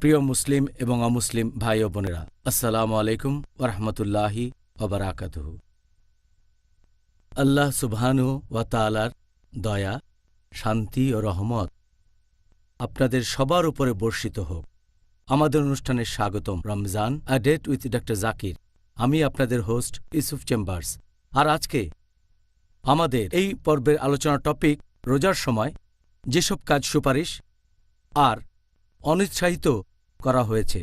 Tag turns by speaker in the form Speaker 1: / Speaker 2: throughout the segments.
Speaker 1: প্রিয় মুসলিম এবং অমুসলিম ভাই ও বোনেরা, আসসালামু আলাইকুম ওয়া রাহমাতুল্লাহি ওয়া বারাকাতুহু। আল্লাহ সুবহানাহু ওয়া তাআলার দয়া, শান্তি ও রহমত আপনাদের সবার উপরে বর্ষিত হোক। আমাদের অনুষ্ঠানে স্বাগতম। Ramzan a date with doctor Zakir. আমি আপনাদের হোস্ট ইউসুফ চেম্বার্স। আর আজকে আমাদের এই পর্বের আলোচনার টপিক রোজার সময় যেসব কাজ সুপারিশ আর অনুৎসাহিত করা হয়েছে।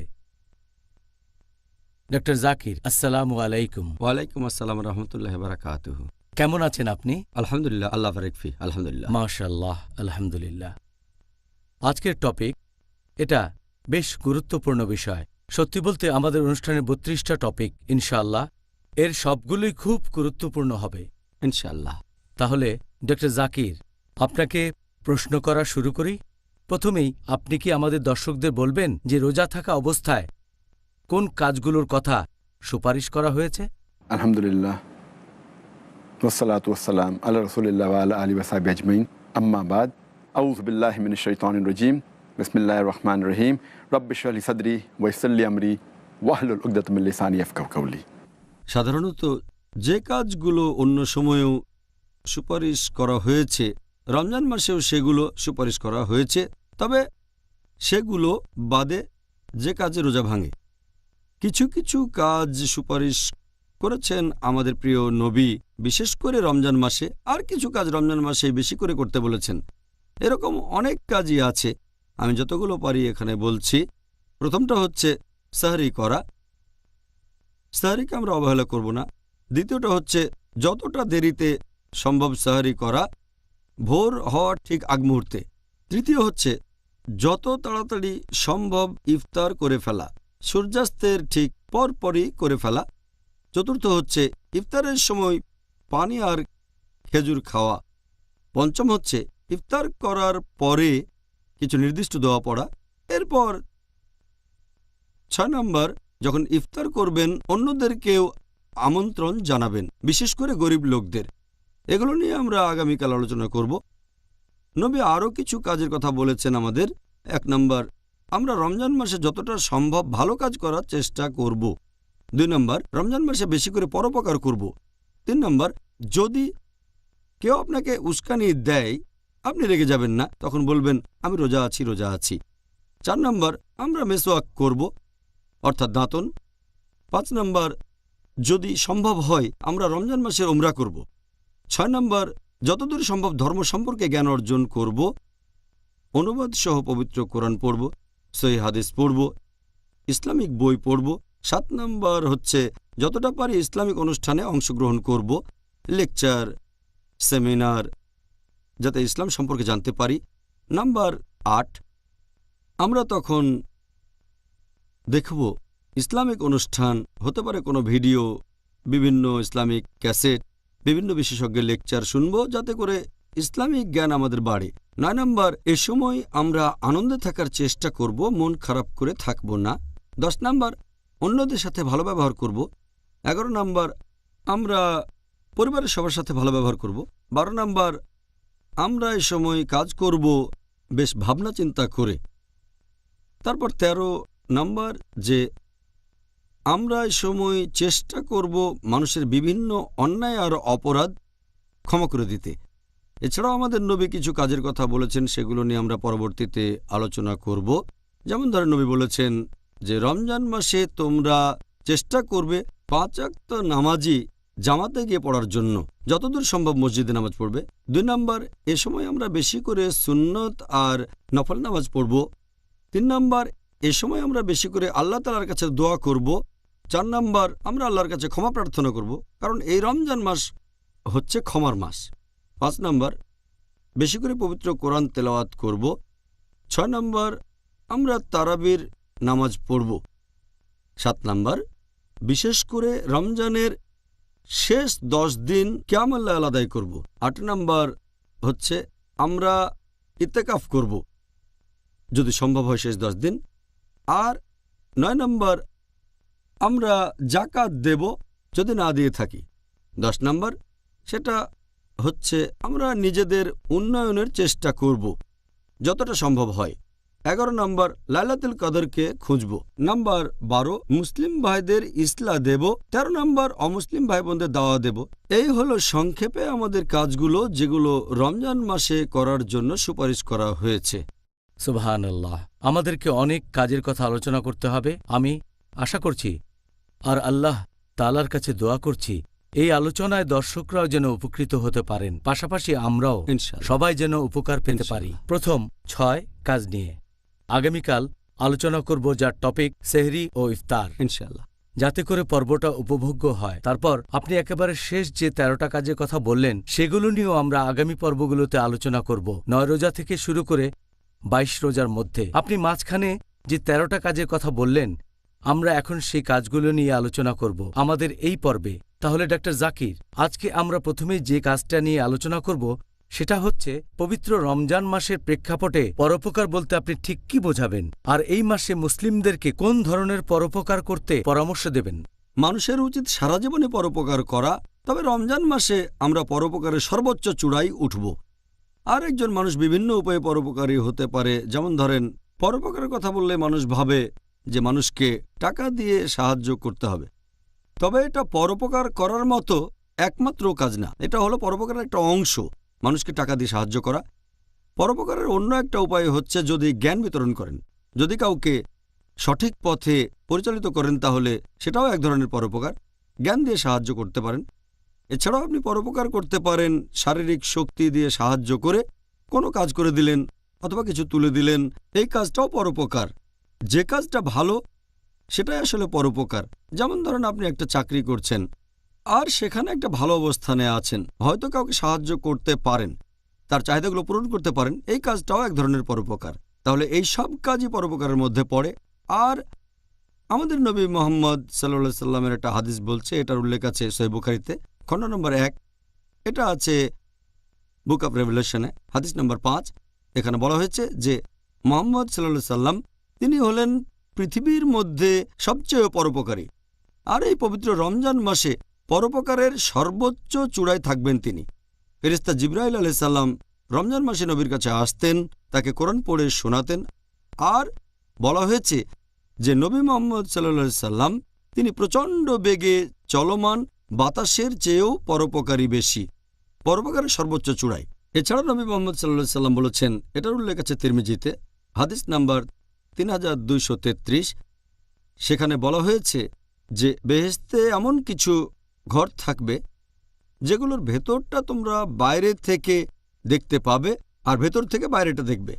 Speaker 1: ডক্টর জাকির, আসসালামু আলাইকুম।
Speaker 2: ওয়ালাইকুম আসসালাম রহমতুল্লাহি ওয়া বারাকাতুহু।
Speaker 1: কেমন আছেন আপনি?
Speaker 2: আলহামদুলিল্লাহ, আল্লাহ বারিক ফি। আলহামদুলিল্লাহ।
Speaker 1: মাশাআল্লাহ, আলহামদুলিল্লাহ। আজকের টপিক এটা বেশ গুরুত্বপূর্ণ বিষয়। সত্যি বলতে আমাদের অনুষ্ঠানের ৩২টা টপিক, ইনশাআল্লাহ এর সবগুলোই খুব গুরুত্বপূর্ণ হবে
Speaker 2: ইনশাআল্লাহ।
Speaker 1: তাহলে ডক্টর জাকির, আপনাকে প্রশ্ন করা শুরু করি। প্রথমেই আপনি কি আমাদের দর্শকদের বলবেন যে রোজা থাকা অবস্থায় কোন কাজগুলোর কথা সুপারিশ করা হয়েছে?
Speaker 3: আলহামদুলিল্লাহ, ওয়াসসালাতু ওয়াসসালাম আলা রাসূলিল্লাহ ওয়া আলা আলিহি ওয়া সাহবিহি আজমাইন, আম্মা বাদ। আউযু বিল্লাহি মিনাশ শাইতানির রাজীম। বিসমিল্লাহির রহমানির রহিম। রব্বি ইশরাহ লি সাদরি ওয়া ইয়াসসির লি আমরি ওয়াহলুল উকদাতাম মিন লিসানি ইয়াফকাহু কাওলি।
Speaker 2: সাধারণত যে কাজগুলো অন্য সময়েও সুপারিশ করা হয়েছে, রমজান মাসেও সেগুলো সুপারিশ করা হয়েছে, তবে সেগুলো বাদে যে কাজে রোজা ভাঙে। কিছু কিছু কাজ সুপারিশ করেছেন আমাদের প্রিয় নবী, বিশেষ করে রমজান মাসে, আর কিছু কাজ রমজান মাসে বেশি করে করতে বলেছেন। এরকম অনেক কাজই আছে, আমি যতগুলো পারি এখানে বলছি। প্রথমটা হচ্ছে সাহরি করা। সাহরিকে আমরা অবহেলা করব না। দ্বিতীয়টা হচ্ছে যতটা দেরিতে সম্ভব সাহরি করা, ভোর হওয়ার ঠিক আগ মুহূর্তে। তৃতীয় হচ্ছে যত তাড়াতাড়ি সম্ভব ইফতার করে ফেলা, সূর্যাস্তের ঠিক পরপরই করে ফেলা। চতুর্থ হচ্ছে ইফতারের সময় পানি আর খেজুর খাওয়া। পঞ্চম হচ্ছে ইফতার করার পরে কিছু নির্দিষ্ট দোয়া পড়া। এরপর ৬ নম্বর, যখন ইফতার করবেন অন্যদেরকেও আমন্ত্রণ জানাবেন, বিশেষ করে গরিব লোকদের। এগুলো নিয়ে আমরা আগামীকাল আলোচনা করব। নবী আরও কিছু কাজের কথা বলেছেন আমাদের। ১ নম্বর, আমরা রমজান মাসে যতটা সম্ভব ভালো কাজ করার চেষ্টা করব। ২ নম্বর, রমজান মাসে বেশি করে পরোপকার করব। ৩ নম্বর, যদি কেউ আপনাকে উস্কানি দেয় আপনি রেগে যাবেন না, তখন বলবেন আমি রোজা আছি, রোজা আছি। ৪ নম্বর, আমরা মেসওয়াক করব, অর্থাৎ দাঁতন। ৫ নম্বর, যদি সম্ভব হয় আমরা রমজান মাসে উমরা করব। ৬ নম্বর, যতদূর সম্ভব ধর্ম সম্পর্কে জ্ঞান অর্জন করব, অনুবাদ সহ পবিত্র কোরআন পড়ব, সহিহ হাদিস পড়ব, ইসলামিক বই পড়ব। ৭ নম্বর হচ্ছে যতটা পারি ইসলামিক অনুষ্ঠানে অংশগ্রহণ করব, লেকচার, সেমিনার, যাতে ইসলাম সম্পর্কে জানতে পারি। নাম্বার ৮, আমরা তখন দেখব ইসলামিক অনুষ্ঠান, হতে পারে কোনো ভিডিও, বিভিন্ন ইসলামিক ক্যাসেট, বিভিন্ন বিশেষজ্ঞের লেকচার শুনব, যাতে করে ইসলামিক জ্ঞান আমাদের বাড়ে। ৯ নম্বর, এ সময় আমরা আনন্দে থাকার চেষ্টা করব, মন খারাপ করে থাকব না। ১০ নম্বর, অন্যদের সাথে ভালো ব্যবহার করব। ১১ নম্বর, আমরা পরিবারের সবার সাথে ভালো ব্যবহার করব। ১২ নম্বর, আমরা এ সময় কাজ করব বেশ ভাবনা চিন্তা করে। তারপর ১৩ নম্বর, যে আমরা এ সময় চেষ্টা করব মানুষের বিভিন্ন অন্যায় আর অপরাধ ক্ষমা করে দিতে। এছাড়াও আমাদের নবী কিছু কাজের কথা বলেছেন, সেগুলো নিয়ে আমরা পরবর্তীতে আলোচনা করব। যেমন ধরেন নবী বলেছেন যে রমজান মাসে তোমরা চেষ্টা করবে ৫ ওয়াক্ত নামাজই জামাতে গিয়ে পড়ার জন্য, যতদূর সম্ভব মসজিদে নামাজ পড়বে। ২ নম্বর, এ সময় আমরা বেশি করে সুন্নত আর নফল নামাজ পড়ব। ৩ নম্বর, এ সময় আমরা বেশি করে আল্লাহ তাআলার কাছে দোয়া করব। ৪ নম্বর, আমরা আল্লাহর কাছে ক্ষমা প্রার্থনা করব, কারণ এই রমজান মাস হচ্ছে ক্ষমার মাস। ৫ নম্বর, বেশি করে পবিত্র কোরআন তেলাওয়াত করব। ৬ নম্বর, আমরা তারাবির নামাজ পড়ব। ৭ নম্বর, বিশেষ করে রমজানের শেষ ১০ দিন কিয়ামুল লাইল আদায় করব। ৮ নম্বর হচ্ছে আমরা ইতিকাফ করব, যদি সম্ভব হয় শেষ ১০ দিন। আর ৯ নম্বর, আমরা যাকাত দেব যদি না দিয়ে থাকি। ১০ নম্বর, সেটা হচ্ছে আমরা নিজেদের উন্নয়নের চেষ্টা করব যতটা সম্ভব হয়। 11 নম্বর লাইলাতুল কদরকে খুঁজব। নাম্বার 12 মুসলিম ভাইদের ইসলা দেব। 13 নম্বর অমুসলিম ভাই বোনদের দাওয়া দেব। এই হলো সংক্ষেপে আমাদের কাজগুলো, যেগুলো রমজান মাসে করার জন্য সুপারিশ করা হয়েছে।
Speaker 1: সুবহানাল্লাহ। আমাদেরকে অনেক কাজের কথা আলোচনা করতে হবে, আমি আশা করছি, আর আল্লাহ তাআলার কাছে দোয়া করছি এই আলোচনায় দর্শকরাও যেন উপকৃত হতে পারেন, পাশাপাশি আমরাও
Speaker 2: ইনশাআল্লাহ।
Speaker 1: সবাই যেন উপকার পেতে পারি।
Speaker 2: ইনশাআল্লাহ।
Speaker 1: প্রথম 6 কাজ নিয়ে আগামীকাল আলোচনা করব, যার টপিক সেহরি ও ইফতার,
Speaker 2: ইনশাআল্লাহ।
Speaker 1: যাতে করে পর্বটা উপভোগ্য হয়। তারপর আপনি একেবারে শেষ যে 13টা কাজের কথা বললেন, সেগুলো নিয়েও আমরা আগামী পর্বগুলোতে আলোচনা করব। 9 রোজা থেকে শুরু করে 22 রোজার মধ্যে আপনি মাঝখানে যে 13টা কাজের কথা বললেন, আমরা এখন সেই কাজগুলো নিয়ে আলোচনা করব আমাদের এই পর্বে। তাহলে ডাক্তার জাকির, আজকে আমরা প্রথমেই যে কাজটা নিয়ে আলোচনা করব সেটা হচ্ছে পবিত্র রমজান মাসের প্রেক্ষাপটে পরোপকার বলতে আপনি ঠিক কি বোঝাবেন, আর এই মাসে মুসলিমদেরকে কোন ধরনের পরোপকার করতে পরামর্শ দেবেন?
Speaker 2: মানুষের উচিত সারা জীবনে পরোপকার করা, তবে রমজান মাসে আমরা পরোপকারের সর্বোচ্চ চূড়ায় উঠব। আর একজন মানুষ বিভিন্ন উপায়ে পরোপকারী হতে পারে। যেমন ধরেন, পরোপকারের কথা বললে মানুষ ভাবে যে মানুষকে টাকা দিয়ে সাহায্য করতে হবে, তবে এটা পরোপকার করার মতো একমাত্র কাজ না। এটা হলো পরোপকারের একটা অংশ, মানুষকে টাকা দিয়ে সাহায্য করা। পরোপকারের অন্য একটা উপায় হচ্ছে যদি জ্ঞান বিতরণ করেন, যদি কাউকে সঠিক পথে পরিচালিত করেন, তাহলে সেটাও এক ধরনের পরোপকার। জ্ঞান দিয়ে সাহায্য করতে পারেন। এছাড়াও আপনি পরোপকার করতে পারেন শারীরিক শক্তি দিয়ে সাহায্য করে, কোনো কাজ করে দিলেন অথবা কিছু তুলে দিলেন, এই কাজটাও পরোপকার। যে কাজটা ভালো সেটাই আসলে পরোপকার। যেমন ধরেন, আপনি একটা চাকরি করছেন আর সেখানে একটা ভালো অবস্থানে আছেন, হয়তো কাউকে সাহায্য করতে পারেন, তার চাহিদাগুলো পূরণ করতে পারেন, এই কাজটাও এক ধরনের পরোপকার। তাহলে এই সব কাজই পরোপকারের মধ্যে পড়ে। আর আমাদের নবী মোহাম্মদ সাল্লাল্লাহু সাল্লামের একটা হাদিস বলছে, এটার উল্লেখ আছে সহিহ বুখারীতে, খণ্ড নম্বর 1, এটা আছে বুক অব রেভেলেশনে, হাদিস নম্বর 5। এখানে বলা হয়েছে যে মোহাম্মদ সাল্লাল্লাহু সাল্লাম তিনি হলেন পৃথিবীর মধ্যে সবচেয়ে পরোপকারী, আর এই পবিত্র রমজান মাসে পরোপকারের সর্বোচ্চ চূড়ায় থাকবেন তিনি। ফেরেশতা জিবরাইল আলাইহিস সালাম রমজান মাসে নবীর কাছে আসতেন, তাকে কোরআন পড়ে শোনাতেন। আর বলা হয়েছে যে নবী মুহাম্মদ সাল্লাল্লাহু আলাইহি সাল্লাম তিনি প্রচণ্ড বেগে চলমান বাতাসের চেয়েও পরোপকারী বেশি, পরোপকারের সর্বোচ্চ চূড়ায়। এছাড়া নবী মুহাম্মদ সাল্লাল্লাহু আলাইহি সাল্লাম বলেছেন, এটার উল্লেখ আছে তিরমিজিতে, হাদিস নাম্বার 3233, সেখানে বলা হয়েছে যে বেহেশতে এমন কিছু ঘর থাকবে যেগুলোর ভেতরটা তোমরা বাইরে থেকে দেখতে পাবে আর ভেতর থেকে বাইরেটা দেখবে।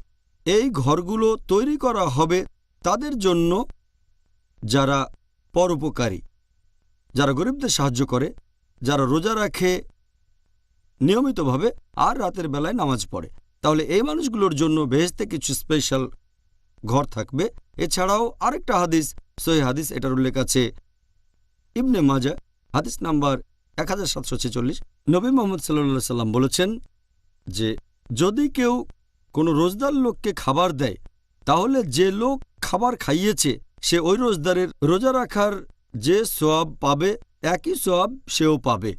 Speaker 2: এই ঘরগুলো তৈরি করা হবে তাদের জন্য যারা পরোপকারী, যারা গরিবদের সাহায্য করে, যারা রোজা রাখে নিয়মিতভাবে আর রাতের বেলায় নামাজ পড়ে। তাহলে এই মানুষগুলোর জন্য বেহেশতে কিছু স্পেশাল ঘর থাকবে। এছাড়াও আরেকটা হাদিস, সহিহ হাদিস, এটার উল্লেখ আছে ইবনে মাজা, হাদিস নাম্বার 1746। নবী মুহাম্মদ সাল্লাল্লাহু আলাইহি সাল্লাম বলেছেন যে যদি কেউ কোনো রোজদার লোককে খাবার দেয়, তাহলে যে লোক খাবার খাইয়েছে সে ওই রোজদারের রোজা রাখার যে সওয়াব পাবে, একই সওয়াব সেও পাবে।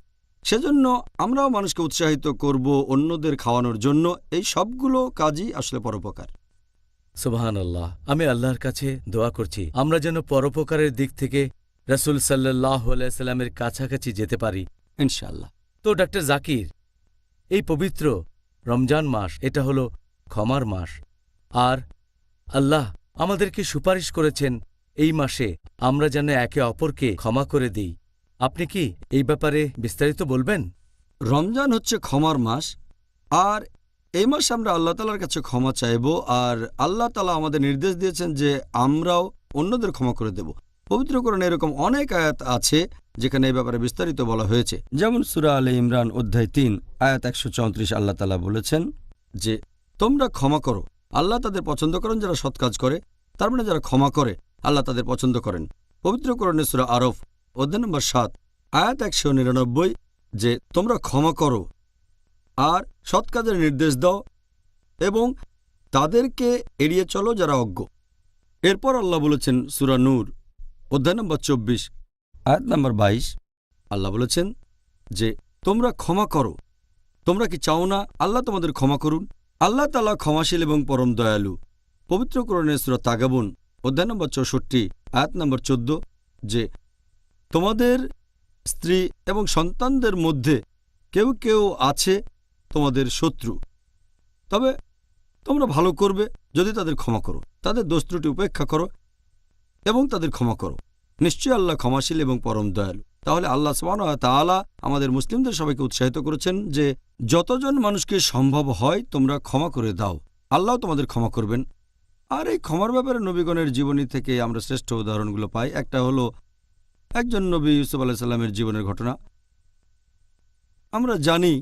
Speaker 2: সেজন্য আমরাও মানুষকে উৎসাহিত করব অন্যদের খাওয়ানোর জন্য। এই সবগুলো কাজই আসলে পরোপকার।
Speaker 1: সুবহানাল্লাহ। আমি আল্লাহর কাছে দোয়া করছি আমরা যেন পরোপকারের দিক থেকে রাসূল সাল্লাল্লাহু আলাইহি সাল্লামের কাছাকাছি যেতে পারি,
Speaker 2: ইনশাআল্লাহ।
Speaker 1: তো ডাক্তার জাকির, এই পবিত্র রমজান মাস এটা হলো ক্ষমার মাস, আর আল্লাহ আমাদেরকে সুপারিশ করেছেন এই মাসে আমরা যেন একে অপরকে ক্ষমা করে দিই। আপনি কি এই ব্যাপারে বিস্তারিত বলবেন?
Speaker 2: রমজান হচ্ছে ক্ষমার মাস, আর এই মাসে আমরা আল্লাহ তাআলার কাছে ক্ষমা চাইব, আর আল্লাহ তাআলা আমাদের নির্দেশ দিয়েছেন যে আমরাও অন্যদের ক্ষমা করে দেব। পবিত্র কোরআনে এরকম অনেক আয়াত আছে যেখানে এই ব্যাপারে বিস্তারিত বলা হয়েছে। যেমন সূরা আলে ইমরান অধ্যায় 3 আয়াত 134 আল্লাহ তাআলা বলেছেন যে তোমরা ক্ষমা করো, আল্লাহ তাদের পছন্দ করেন যারা সৎ কাজ করে, তার মানে যারা ক্ষমা করে আল্লাহ তাদের পছন্দ করেন। পবিত্র কোরআনে সূরা আরফ অধ্যায় নম্বর 7 আয়াত 199 যে তোমরা ক্ষমা করো আর সৎ কাজের নির্দেশ দাও এবং তাদেরকে এড়িয়ে চলো যারা অজ্ঞ। এরপর আল্লাহ বলেছেন সূরা নূর অধ্যায় নম্বর 24 আয়াত নম্বর 22, আল্লাহ বলেছেন যে তোমরা ক্ষমা করো। তোমরা কি চাও না আল্লাহ তোমাদের ক্ষমা করুন? আল্লাহ তাআলা ক্ষমাশীল এবং পরম দয়ালু। পবিত্র কোরআনে সূরা তাগাবুন অধ্যায় নম্বর 64 আয়াত নম্বর 14 যে তোমাদের স্ত্রী এবং সন্তানদের মধ্যে কেউ কেউ আছে তোমাদের শত্রু, তবে তোমরা ভালো করবে যদি তাদের ক্ষমা করো, তাদের দোষ ত্রুটি উপেক্ষা করো এবং তাদের ক্ষমা করো। নিশ্চয়ই আল্লাহ ক্ষমাশীল এবং পরম দয়ালু। তাহলে আল্লাহ সুবহানাহু ওয়া তাআলা আমাদের মুসলিমদের সবাইকে উৎসাহিত করেছেন যে যতজন মানুষকে সম্ভব হয় তোমরা ক্ষমা করে দাও, আল্লাহ তোমাদের ক্ষমা করবেন। আর এই ক্ষমার ব্যাপারে নবীগণের জীবনী থেকে আমরা শ্রেষ্ঠ উদাহরণগুলো পাই। একটা হলো একজন নবী ইউসুফ আলাইহিস সালামের জীবনের ঘটনা। আমরা জানি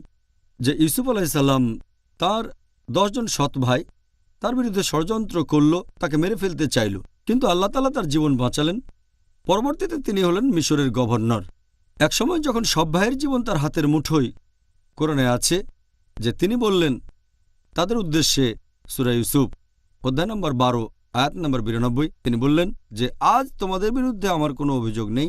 Speaker 2: যে ইউসুফ আলাইহিস সালাম তার 10 জন সৎ ভাই তার বিরুদ্ধে ষড়যন্ত্র করল, তাকে মেরে ফেলতে চাইল, কিন্তু আল্লাহ তাআলা তার জীবন বাঁচালেন। পরবর্তীতে তিনি হলেন মিশরের গভর্নর। একসময় যখন সব ভাইয়ের জীবন তার হাতের মুঠোয়, কোরআনে আছে যে তিনি বললেন তাদের উদ্দেশ্যে, সূরা ইউসুফ অধ্যায় নম্বর 12 আয়াত নম্বর 92, তিনি বললেন যে আজ তোমাদের বিরুদ্ধে আমার কোনো অভিযোগ নেই,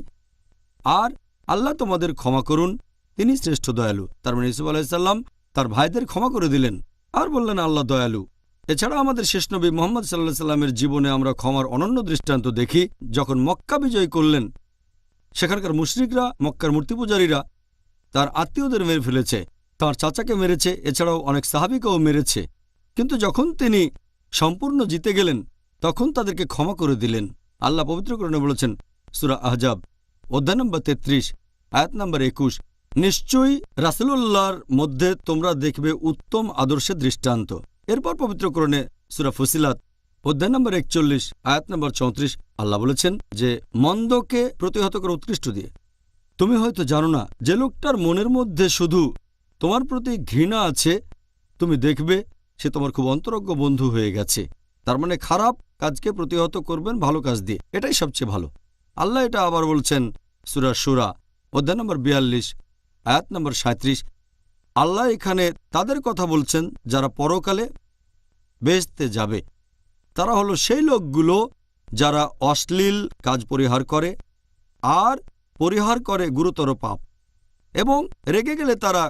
Speaker 2: আর আল্লাহ তোমাদের ক্ষমা করুন, তিনি শ্রেষ্ঠ দয়ালু। তার মানে ইউসুফ আলাইহিস সালাম তার ভাইদের ক্ষমা করে দিলেন আর বললেন আল্লাহ দয়ালু। এছাড়া আমাদের শেষ নবী মুহাম্মদ সাল্লাল্লাহু আলাইহি সাল্লামের জীবনে আমরা ক্ষমার অনন্য দৃষ্টান্ত দেখি। যখন মক্কা বিজয় করলেন, সেখানকার মুশরিকরা, মক্কার মূর্তি পূজারীরা তার আত্মীয়দের মেরে ফেলেছে, তার চাচাকে মেরেছে, এছাড়াও অনেক সাহাবীকেও মেরেছে, কিন্তু যখন তিনি সম্পূর্ণ জিতে গেলেন তখন তাদেরকে ক্ষমা করে দিলেন। আল্লাহ পবিত্র কোরআনে বলেছেন সূরা আহজাব অধ্যায় নম্বর 33 আয়াত নম্বর 21, নিশ্চয়ই রাসূলুল্লাহর মধ্যে তোমরা দেখবে উত্তম আদর্শের দৃষ্টান্ত। এরপর পবিত্র কোরআনে সূরা ফুসিলাত অধ্যায় নম্বর 41 আয়াত নম্বর 34 আল্লাহ বলেছেন যে মন্দকে প্রতিহত করে উৎকৃষ্ট দিয়ে। তুমি হয়তো জানো না যে লোকটার মনের মধ্যে শুধু তোমার প্রতি ঘৃণা আছে, তুমি দেখবে সে তোমার খুব অন্তরঙ্গ বন্ধু হয়ে গেছে। তার মানে খারাপ কাজকে প্রতিহত করবেন ভালো কাজ দিয়ে, এটাই সবচেয়ে ভালো। আল্লাহ এটা আবার বলছেন সূরা শুরা অধ্যায় নম্বর 42 আয়াত নম্বর 37। আল্লাহ এখানে তাদের কথা বলছেন যারা পরকালে বেহেশতে যাবে। তারা হলো সেই লোকগুলো যারা অশ্লীল কাজ পরিহার করে আর পরিহার করে গুরুতর পাপ, এবং রেগে গেলে তারা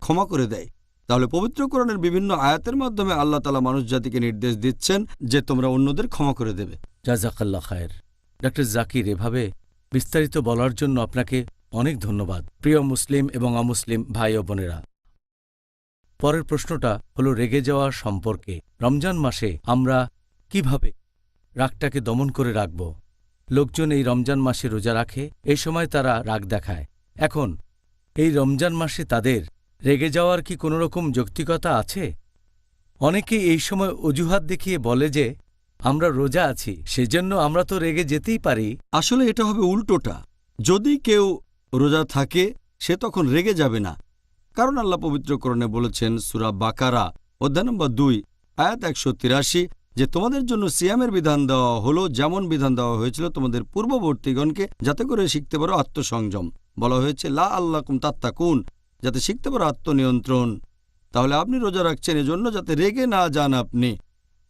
Speaker 2: ক্ষমা করে দেয়। তাহলে পবিত্র কোরআনের বিভিন্ন আয়াতের মাধ্যমে আল্লাহ তাআলা মানুষ জাতিকে নির্দেশ দিচ্ছেন যে তোমরা অন্যদের ক্ষমা করে দেবে।
Speaker 1: জাযাকাল্লাহ খায়ের। ডক্টর জাকির, এভাবে বিস্তারিত বলার জন্য আপনাকে অনেক ধন্যবাদ। প্রিয় মুসলিম এবং অমুসলিম ভাই ও বোনেরা, পরের প্রশ্নটা হলো রেগে যাওয়া সম্পর্কে। রমজান মাসে আমরা কিভাবে রাগটাকে দমন করে রাখব? লোকজন এই রমজান মাসে রোজা রাখে, এই সময় তারা রাগ দেখায়। এখন এই রমজান মাসে তাদের রেগে যাওয়ার কি কোনোরকম যৌক্তিকতা আছে? অনেকেই এই সময় অজুহাত দেখিয়ে বলে যে আমরা রোজা আছি, সেজন্য আমরা তো রেগে যেতেই পারি।
Speaker 2: আসলে এটা হবে উল্টোটা। যদি কেউ রোজা থাকে সে তখন রেগে যাবে না, কারণ আল্লাহ পবিত্র কোরআনে বলেছেন সূরা বাকারা অধ্যায় নম্বর 2 আয়াত 183 যে তোমাদের জন্য সিয়ামের বিধান দেওয়া হলো যেমন বিধান দেওয়া হয়েছিল তোমাদের পূর্ববর্তীগণকে, যাতে করে শিখতে পারো আত্মসংযম। বলা হয়েছে লা আল্লাকুম তাত্তাকুন, যাতে শিখতে পারো আত্মনিয়ন্ত্রণ। তাহলে আপনি রোজা রাখছেন এজন্য যাতে রেগে না যান আপনি।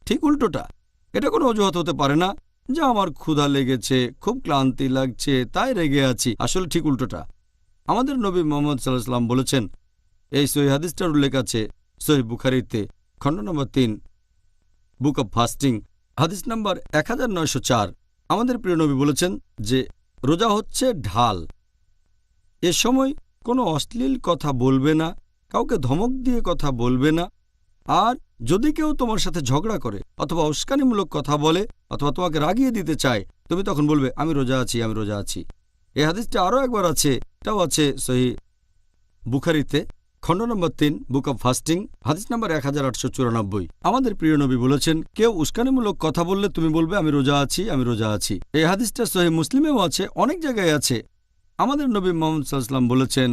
Speaker 2: ঠিক উল্টোটা, এটা কোনো অজুহাত হতে পারে না যে আমার ক্ষুধা লেগেছে, খুব ক্লান্তি লাগছে, তাই রেগে আছি। আসলে ঠিক উল্টোটা। আমাদের নবী মুহাম্মদ সাল্লাল্লাহু আলাইহি ওয়াসাল্লাম বলেছেন, এই সহিহ হাদিসটার উল্লেখ আছে সহিহ বুখারীতে খণ্ড নম্বর 3 বুক অব ফাস্টিং হাদিস নম্বর 1904। আমাদের প্রিয় নবী বলেছেন যে রোজা হচ্ছে ঢাল। এ সময় কোনো অশ্লীল কথা বলবে না, কাউকে ধমক দিয়ে কথা বলবে না, আর যদি কেউ তোমার সাথে ঝগড়া করে অথবা উস্কানিমূলক কথা বলে অথবা তোমাকে রাগিয়ে দিতে চায়, তুমি তখন বলবে আমি রোজা আছি, আমি রোজা আছি। এই হাদিসটা আরও একবার আছে, এটাও আছে সহিহ বুখারীতে খণ্ড নম্বর 3 বুক অব ফাস্টিং হাদিস নম্বর 1894। আমাদের প্রিয় নবী বলেছেন কেউ উস্কানিমূলক কথা বললে তুমি বলবে আমি রোজা আছি, আমি রোজা আছি। এই হাদিসটা সহিহ মুসলিমেও আছে, অনেক জায়গায় আছে। আমাদের নবী মুহাম্মদ সাল্লাল্লাহু আলাইহি ওয়াসাল্লাম বলেছেন,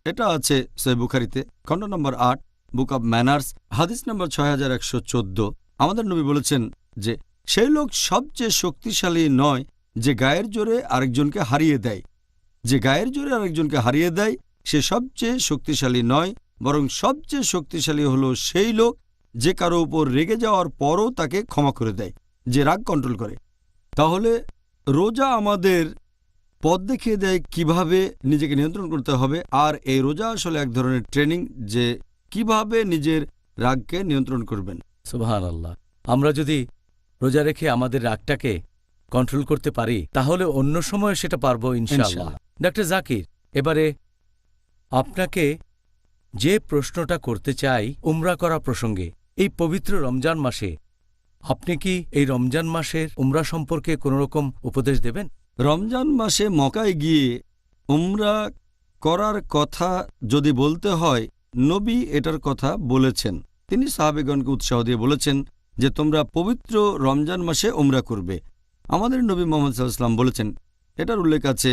Speaker 2: এটা আছে সহিহ বুখারীতে খণ্ড নম্বর 8 বুক অব ম্যানার্স হাদিস নম্বর 6114। আমাদের নবী বলেছেন যে সেই লোক সবচেয়ে শক্তিশালী নয় যে গায়ের জোরে আরেকজনকে হারিয়ে দেয়। যে গায়ের জোরে আরেকজনকে হারিয়ে দেয় সে সবচেয়ে শক্তিশালী নয়, বরং সবচেয়ে শক্তিশালী হলো সেই লোক যে কারো উপর রেগে যাওয়ার পরও তাকে ক্ষমা করে দেয়, যে রাগ কন্ট্রোল করে। তাহলে রোজা আমাদের পথ দেখিয়ে দেয় কিভাবে নিজেকে নিয়ন্ত্রণ করতে হবে। আর এই রোজা আসলে এক ধরনের ট্রেনিং যে কিভাবে নিজের রাগকে নিয়ন্ত্রণ করবেন।
Speaker 1: সুবহানাল্লাহ। আমরা যদি রোজা রেখে আমাদের রাগটাকে কন্ট্রোল করতে পারি তাহলে অন্য সময় সেটা পারবো ইনশাআল্লাহ। ডাক্তার জাকির, এবারে আপনাকে যে প্রশ্নটা করতে চাই উমরা করা প্রসঙ্গে, এই পবিত্র রমজান মাসে আপনি কি এই রমজান মাসের উমরা সম্পর্কে কোনোরকম উপদেশ দেবেন?
Speaker 2: রমজান মাসে মক্কায় গিয়ে উমরা করার কথা যদি বলতে হয়, নবী এটার কথা বলেছেন। তিনি সাহাবেগণকে উৎসাহ দিয়ে বলেছেন যে তোমরা পবিত্র রমজান মাসে উমরা করবে। আমাদের নবী মুহাম্মদ সাল্লাল্লাহু আলাইহি ওয়াসাল্লাম বলেছেন, এটার উল্লেখ আছে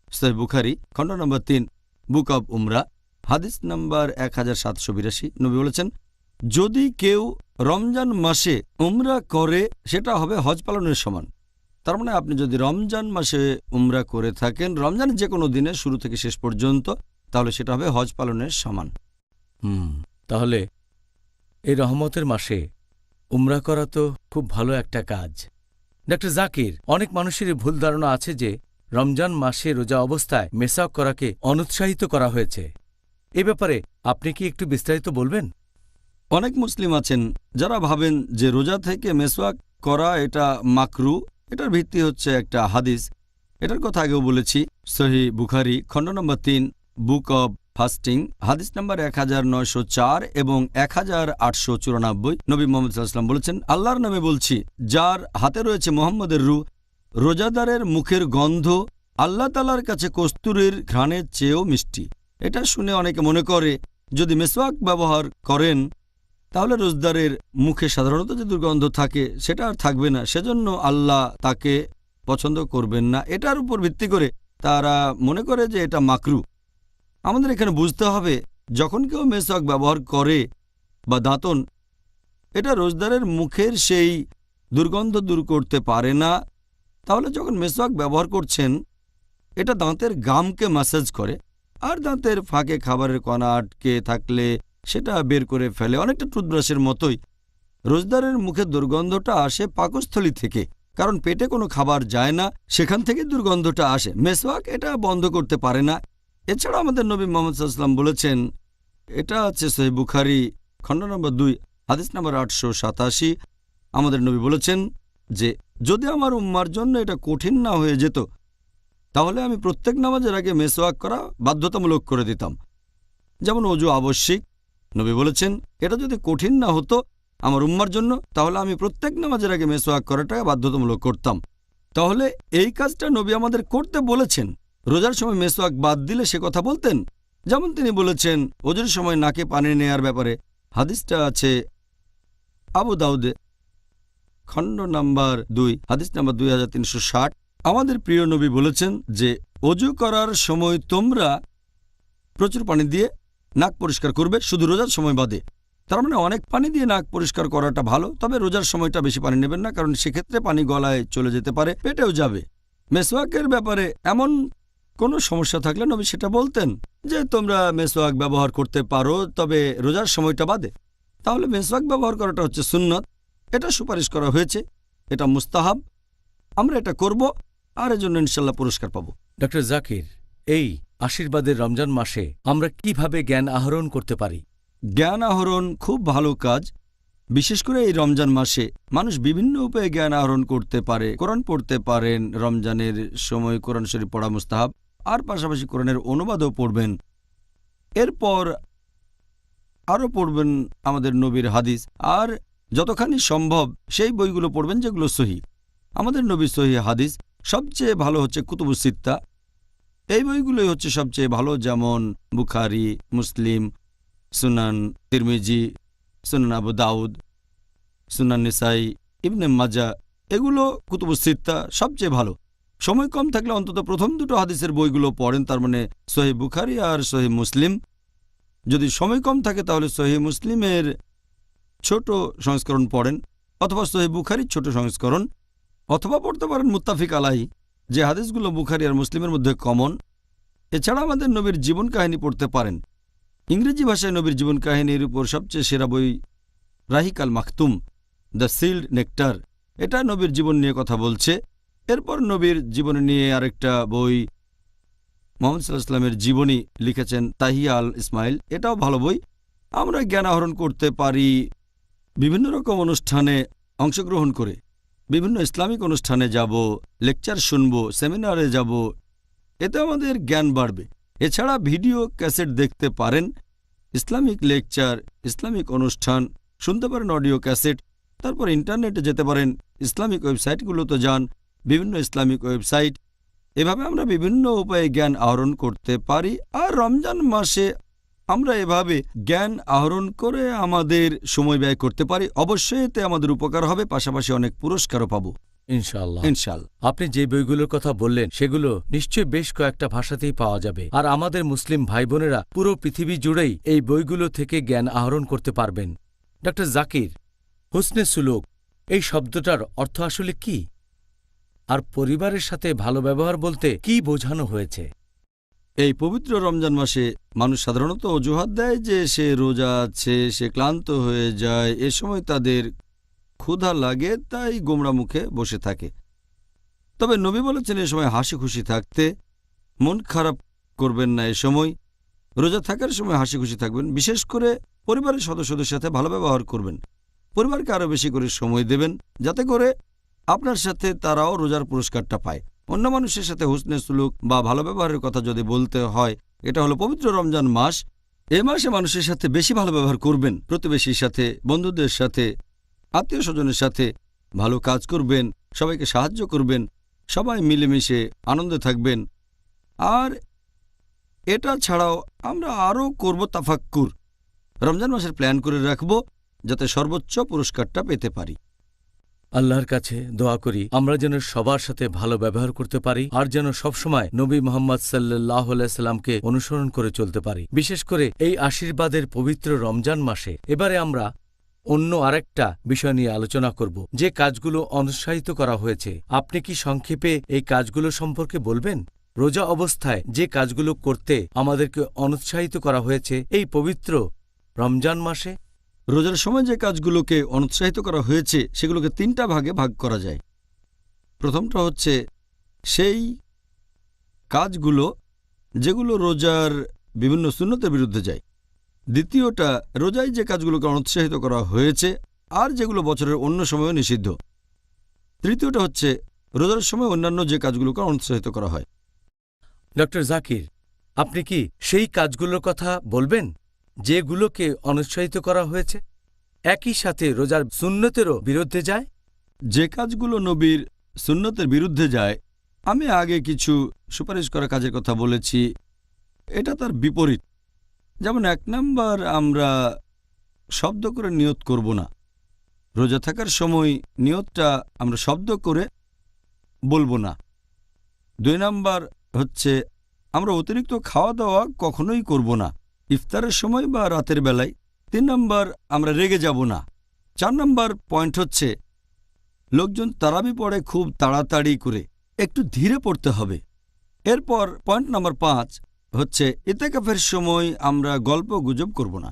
Speaker 2: সহিহ বুখারী খণ্ড নম্বর 3 বুক অব উমরা হাদিস নম্বর 1782। নবী বলেছেন, যদি কেউ রমজান মাসে উমরা করে সেটা হবে হজ পালনের সমান। তার মানে আপনি যদি রমজান মাসে উমরা করে থাকেন রমজানের যে কোনো দিনে শুরু থেকে শেষ পর্যন্ত, তাহলে সেটা হবে হজ পালনের সমান।
Speaker 1: তাহলে এই রহমতের মাসে উমরা করা তো খুব ভালো একটা কাজ। ডাক্তার জাকির, অনেক মানুষেরই ভুল ধারণা আছে যে রমজান মাসে রোজা অবস্থায় মেসাক করাকে অনুৎসাহিত করা হয়েছে। এ ব্যাপারে আপনি কি একটু বিস্তারিত বলবেন?
Speaker 2: অনেক মুসলিম আছেন যারা ভাবেন যে রোজা থেকে মেসওয়াক করা এটা মাকরু। এটার ভিত্তি হচ্ছে একটা হাদিস, এটার কথা আগেও বলেছি। সহিহ বুখারী খণ্ড নম্বর 3 বুক অব ফাস্টিং হাদিস নম্বর 1904 এবং 1894। নবী মুহাম্মদ সাল্লাল্লাহু আলাইহি ওয়াসাল্লাম বলেছেন, আল্লাহর নামে বলছি যার হাতে রয়েছে মুহাম্মদের রূহ, রোজাদারের মুখের গন্ধ আল্লাহ তাআলার কাছে কস্তুরীর ঘ্রাণের চেয়েও মিষ্টি। এটা শুনে অনেকে মনে করে যদি মেসওয়াক ব্যবহার করেন তাহলে রোজদারের মুখে সাধারণত যে দুর্গন্ধ থাকে সেটা আর থাকবে না, সেজন্য আল্লাহ তাকে পছন্দ করবেন না। এটার উপর ভিত্তি করে তারা মনে করে যে এটা মাকরু। আমাদের এখানে বুঝতে হবে, যখন কেউ মেসওয়াক ব্যবহার করে বা দাঁতন, এটা রোজদারের মুখের সেই দুর্গন্ধ দূর করতে পারে না। তাহলে যখন মেসওয়াক ব্যবহার করছেন এটা দাঁতের গামকে ম্যাসাজ করে, আর দাঁতের ফাঁকে খাবারের কণা আটকে থাকলে সেটা বের করে ফেলে, অনেকটা টুথব্রাশের মতোই। রোজদারের মুখে দুর্গন্ধটা আসে পাকস্থলী থেকে, কারণ পেটে কোনো খাবার যায় না, সেখান থেকে দুর্গন্ধটা আসে। মেসওয়াক এটা বন্ধ করতে পারে না। এছাড়া আমাদের নবী মুহাম্মদ সাল্লাল্লাহু আলাইহি ওয়াসাল্লাম বলেছেন, এটা আছে সহিহ বুখারী খণ্ড নম্বর 2 হাদিস নম্বর 887। আমাদের নবী বলেছেন যে যদি আমার উম্মার জন্য এটা কঠিন না হয়ে যেত তাহলে আমি প্রত্যেক নামাজের আগে মেসওয়াক করা বাধ্যতামূলক করে দিতাম, যেমন ওযু আবশ্যিক। নবী বলেছেন এটা যদি কঠিন না হতো আমার উম্মার জন্য তাহলে আমি প্রত্যেক নামাজের আগে মেসওয়াক করাটা বাধ্যতামূলক করতাম। তাহলে এই কাজটা নবী আমাদের করতে বলেছেন। রোজার সময় মেসওয়াক বাদ দিলে সে কথা বলতেন, যেমন তিনি বলেছেন ওজুর সময় নাকে পানি নেয়ার ব্যাপারে। হাদিসটা আছে আবু দাউদে খণ্ড নাম্বার 2 হাদিস নাম্বার 2360। আমাদের প্রিয় নবী বলেছেন যে ওজু করার সময় তোমরা প্রচুর পানি দিয়ে নাক পরিষ্কার করবে, শুধু রোজার সময় বাদে। তার মানে অনেক পানি দিয়ে নাক পরিষ্কার করাটা ভালো, তবে রোজার সময়টা বেশি পানি নেবেন না, কারণ সেক্ষেত্রে পানি গলায় চলে যেতে পারে, পেটেও যাবে। মেসওয়াকের ব্যাপারে এমন কোনো সমস্যা থাকলে নবী সেটা বলতেন যে তোমরা মেসওয়াক ব্যবহার করতে পারো, তবে রোজার সময়টা বাদে। তাহলে মেসওয়াক ব্যবহার করাটা হচ্ছে সুন্নত, এটা সুপারিশ করা হয়েছে, এটা মুস্তাহাব, আমরা এটা করব, আর এজন্য ইনশাল্লাহ পুরস্কার পাবো।
Speaker 1: ডক্টর জাকির, এই আশীর্বাদের রমজান মাসে আমরা কিভাবে জ্ঞান আহরণ করতে পারি?
Speaker 2: জ্ঞান আহরণ খুব ভালো কাজ। বিশেষ করে এই রমজান মাসে মানুষ বিভিন্ন উপায়ে জ্ঞান আহরণ করতে পারে। কোরআন পড়তে পারেন, রমজানের সময় কোরআন শরীফ পড়া মুস্তাহাব, আর পাশাপাশি কোরআনের অনুবাদও পড়বেন। এরপর আরও পড়বেন আমাদের নবীর হাদিস, আর যতখানি সম্ভব সেই বইগুলো পড়বেন যেগুলো সহিহ। আমাদের নবীর সহিহ হাদিস সবচেয়ে ভালো হচ্ছে কুতুবুস সিত্তা, এই বইগুলোই হচ্ছে সবচেয়ে ভালো, যেমন বুখারী, মুসলিম, সুনান তিরমিজি, সুনান আবু দাউদ, সুনান নিসাই, ইবনে মাজা, এগুলো কুতুবুস সিত্তা সবচেয়ে ভালো। সময় কম থাকলে অন্তত প্রথম দুটো হাদিসের বইগুলো পড়েন, তার মানে সহিহ বুখারী আর সহিহ মুসলিম। যদি সময় কম থাকে তাহলে সহিহ মুসলিমের ছোট সংস্করণ পড়েন, অথবা সহিহ বুখারীর ছোট সংস্করণ, অথবা পড়তে পারেন মুত্তাফিক আলাইহি, যে হাদিসগুলো বুখারী আর মুসলিমের মধ্যে কমন। এছাড়া আমাদের নবীর জীবন কাহিনী পড়তে পারেন। ইংরেজি ভাষায় নবীর জীবন কাহিনীর উপর সবচেয়ে সেরা বই রাহিক আল মাকতুম, দ্য সিল্ড নেকটার, এটা নবীর জীবন নিয়ে কথা বলছে। এরপর নবীর জীবনী নিয়ে আরেকটা বই মুহাম্মদ সাল্লাল্লাহু আলাইহি ওয়াসাল্লামের জীবনী লিখেছেন তাহিয়া আল ইসমাইল, এটাও ভালো বই। আমরা জ্ঞান আহরণ করতে পারি বিভিন্ন রকম অনুষ্ঠানে, অংশগ্রহণ করে বিভিন্ন ইসলামিক অনুষ্ঠানে যাব, লেকচার শুনব, সেমিনারে যাব, এতে আমাদের জ্ঞান বাড়বে। এছাড়া ভিডিও ক্যাসেট দেখতে পারেন, ইসলামিক লেকচার, ইসলামিক অনুষ্ঠান শুনতে পারেন, অডিও ক্যাসেট। তারপর ইন্টারনেটে যেতে পারেন, ইসলামিক ওয়েবসাইটগুলোতে যান, বিভিন্ন ইসলামিক ওয়েবসাইট। এভাবে আমরা বিভিন্ন উপায়ে জ্ঞান আহরণ করতে পারি। আর রমজান মাসে আমরা এভাবে জ্ঞান আহরণ করে আমাদের সময় ব্যয় করতে পারি। অবশ্যই এতে আমাদের উপকার হবে, পাশাপাশি অনেক পুরস্কারও পাবো
Speaker 1: ইনশাআল্লাহ।
Speaker 2: ইনশাআল্লাহ।
Speaker 1: আপনি যে বইগুলোর কথা বললেন সেগুলো নিশ্চয়ই বেশ কয়েকটা ভাষাতেই পাওয়া যাবে, আর আমাদের মুসলিম ভাই বোনেরা পুরো পৃথিবী জুড়েই এই বইগুলো থেকে জ্ঞান আহরণ করতে পারবেন। ডক্টর জাকির, হুসনে সুলুক এই শব্দটার অর্থ আসলে কি, আর পরিবারের সাথে ভালো ব্যবহার বলতে কি বোঝানো হয়েছে?
Speaker 2: এই পবিত্র রমজান মাসে মানুষ সাধারণত অজুহাত দেয় যে সে রোজা আছে, সে ক্লান্ত হয়ে যায়, এ সময় তাদের ক্ষুধা লাগে, তাই গোমড়া মুখে বসে থাকে। তবে নবী বলেছেন এ সময় হাসি খুশি থাকতে, মন খারাপ করবেন না। এ সময় রোজা থাকার সময় হাসি খুশি থাকবেন, বিশেষ করে পরিবারের সদস্যদের সাথে ভালো ব্যবহার করবেন, পরিবারকে আরও বেশি করে সময় দেবেন, যাতে করে আপনার সাথে তারাও রোজার পুরস্কারটা পায়। অন্য মানুষের সাথে হুসনে সুলুক বা ভালো ব্যবহারের কথা যদি বলতে হয়, এটা হলো পবিত্র রমজান মাস। এ মাসে মানুষের সাথে বেশি ভালো ব্যবহার করবেন, প্রতিবেশীর সাথে, বন্ধুদের সাথে, আত্মীয় স্বজনের সাথে ভালো কাজ করবেন, সবাইকে সাহায্য করবেন, সবাই মিলেমিশে আনন্দে থাকবেন। আর এটা ছাড়াও আমরা আরও করব তাফাক্কুর, রমজান মাসের প্ল্যান করে রাখব যাতে সর্বোচ্চ পুরস্কারটা পেতে পারি।
Speaker 1: আল্লাহর কাছে দোয়া করি আমরা যেন সবার সাথে ভালো ব্যবহার করতে পারি, আর যেন সবসময় নবী মোহাম্মদ সাল্লাল্লাহু আলাইহি সাল্লামকে অনুসরণ করে চলতে পারি, বিশেষ করে এই আশীর্বাদের পবিত্র রমজান মাসে। এবারে আমরা অন্য আরেকটা বিষয় নিয়ে আলোচনা করব, যে কাজগুলো অনুৎসাহিত করা হয়েছে। আপনি কি সংক্ষেপে এই কাজগুলো সম্পর্কে বলবেন? রোজা অবস্থায় যে কাজগুলো করতে আমাদেরকে অনুৎসাহিত করা হয়েছে এই পবিত্র রমজান মাসে।
Speaker 2: রোজার সময় যে কাজগুলোকে অনুৎসাহিত করা হয়েছে সেগুলোকে তিনটা ভাগে ভাগ করা যায়। প্রথমটা হচ্ছে সেই কাজগুলো যেগুলো রোজার বিভিন্ন সুন্নতের বিরুদ্ধে যায়। দ্বিতীয়টা রোজায় যে কাজগুলোকে অনুৎসাহিত করা হয়েছে আর যেগুলো বছরের অন্য সময়ও নিষিদ্ধ। তৃতীয়টা হচ্ছে রোজার সময় অন্যান্য যে কাজগুলোকে অনুৎসাহিত করা হয়।
Speaker 1: ডক্টর জাকির, আপনি কি সেই কাজগুলোর কথা বলবেন যেগুলোকে অনুৎসাহিত করা হয়েছে, একই সাথে রোজার সুন্নতেরও বিরুদ্ধে যায়?
Speaker 2: যে কাজগুলো নবীর সুন্নতের বিরুদ্ধে যায়, আমি আগে কিছু সুপারিশ করা কাজের কথা বলেছি, এটা তার বিপরীত। যেমন 1 নাম্বার, আমরা শব্দ করে নিয়ত করব না। রোজা থাকার সময় নিয়তটা আমরা শব্দ করে বলবো না। 2 নাম্বার হচ্ছে আমরা অতিরিক্ত খাওয়া দাওয়া কখনোই করব না, ইফতারের সময় বা রাতের বেলায়। 3 নাম্বার, আমরা রেগে যাব না। 4 নাম্বার পয়েন্ট হচ্ছে লোকজন তারাবি পড়ে খুব তাড়াতাড়ি করে, একটু ধীরে পড়তে হবে। এরপর পয়েন্ট নাম্বার 5 হচ্ছে ইতিকাফের সময় আমরা গল্প গুজব করব না।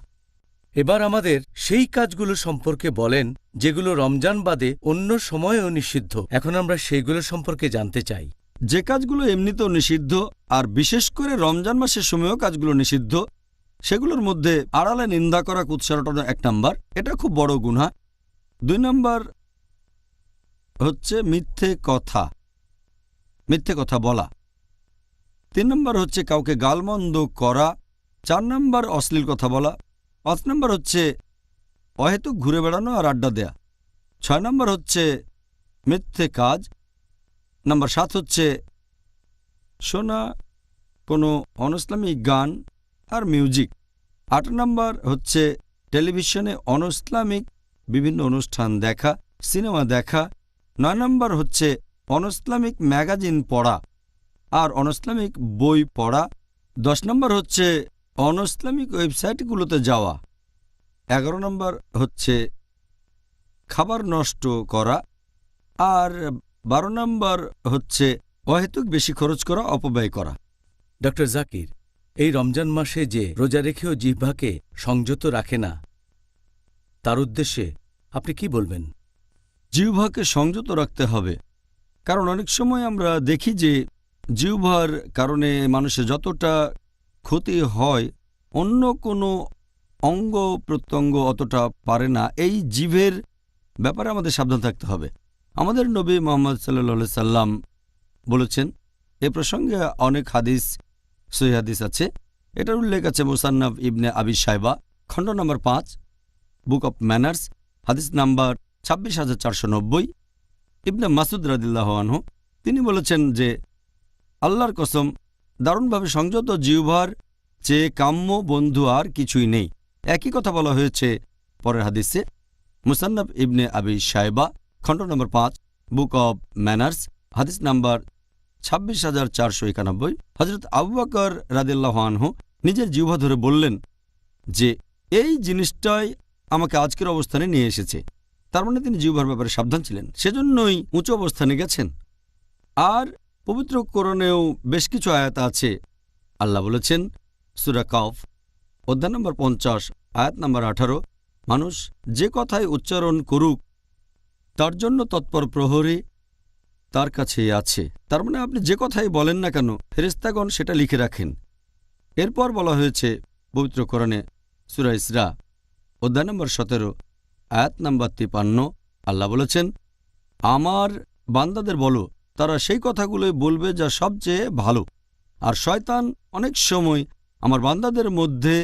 Speaker 1: এবার আমাদের সেই কাজগুলো সম্পর্কে বলেন যেগুলো রমজান বাদে অন্য সময়েও নিষিদ্ধ। এখন আমরা সেইগুলো সম্পর্কে জানতে চাই।
Speaker 2: যে কাজগুলো এমনিতেও নিষিদ্ধ আর বিশেষ করে রমজান মাসের সময়ও কাজগুলো নিষিদ্ধ, সেগুলোর মধ্যে আড়ালে নিন্দা করা, কুৎসারটানো 1 নাম্বার, এটা খুব বড় গুনাহ। 2 নাম্বার হচ্ছে মিথ্যে কথা বলা। 3 নাম্বার হচ্ছে কাউকে গালমন্দ করা। 4 নাম্বার অশ্লীল কথা বলা। 5 নাম্বার হচ্ছে অহেতুক ঘুরে বেড়ানো আর আড্ডা দেয়া। 6 নাম্বার হচ্ছে মিথ্যে কাজ। নাম্বার 7 হচ্ছে শোনা কোনো অনইসলামিক গান আর মিউজিক। 8 নাম্বার হচ্ছে টেলিভিশনে অনইসলামিক বিভিন্ন অনুষ্ঠান দেখা, সিনেমা দেখা। 9 নাম্বার হচ্ছে অনইসলামিক ম্যাগাজিন পড়া আর অনইসলামিক বই পড়া। 10 নাম্বার হচ্ছে অনইসলামিক ওয়েবসাইটগুলোতে যাওয়া। 11 নাম্বার হচ্ছে খাবার নষ্ট করা। আর 12 নাম্বার হচ্ছে অহেতুক বেশি খরচ করা, অপব্যয় করা।
Speaker 1: ডক্টর জাকির, এই রমজান মাসে যে রোজা রেখেও জিহ্বাকে সংযত রাখে না, তার উদ্দেশ্যে আপনি কি বলবেন?
Speaker 2: জিহ্বাকে সংযত রাখতে হবে, কারণ অনেক সময় আমরা দেখি যে জিহ্বার কারণে মানুষের যতটা ক্ষতি হয় অন্য কোনো অঙ্গ প্রত্যঙ্গ অতটা পারে না। এই জিভের ব্যাপারে আমাদের সাবধান থাকতে হবে। আমাদের নবী মুহাম্মদ সাল্লাল্লাহু সাল্লাম বলেছেন, এ প্রসঙ্গে অনেক হাদিস, সহিহ হাদিস আছে। এটার উল্লেখ আছে মুসান্নাফ ইবনে আবি শাইবা, খণ্ড নম্বর 5, বুক অব ম্যানার্স, হাদিস নাম্বার 26,490। ইবনে মাসুদ রাদিয়াল্লাহু আনহু তিনি বলেছেন যে, আল্লাহর কসম, দারুণভাবে সংযত জিহ্বার চেয়ে কাম্য বন্ধু আর কিছুই নেই। একই কথা বলা হয়েছে পরের হাদিসে, মুসান্নাফ ইবনে আবি শাইবা, খণ্ড নম্বর 5, বুক অব ম্যানার্স, হাদিস নাম্বার 26,491। হযরত আবু বকর রাদিয়াল্লাহু আনহু নিজের জিহ্বা ধরে বললেন যে, এই জিনিসটাই আমাকে আজকের অবস্থানে নিয়ে এসেছে। তার মানে তিনি জিহ্বার ব্যাপারে সাবধান ছিলেন, সেজন্যই উঁচু অবস্থানে গেছেন। আর পবিত্র কোরআনেও বেশ কিছু আয়াত আছে। আল্লাহ বলেছেন সূরা কাফ, অধ্যায় নম্বর 50, আয়াত নম্বর 18, মানুষ যে কথাই উচ্চারণ করুক তার জন্য তৎপর প্রহরী তার কাছেই আছে। তার মানে আপনি যে কথাই বলেন না কেন, ফেরেশতাগণ সেটা লিখে রাখেন। এরপর বলা হয়েছে পবিত্র কোরআনে সূরা ইসরা, অধ্যায় নম্বর 17, আয়াত নম্বর 53, আল্লাহ বলেছেন, আমার বান্দাদের বলো তারা সেই কথাগুলোই বলবে যা সবচেয়ে ভালো, আর শয়তান অনেক সময় আমার বান্দাদের মধ্যে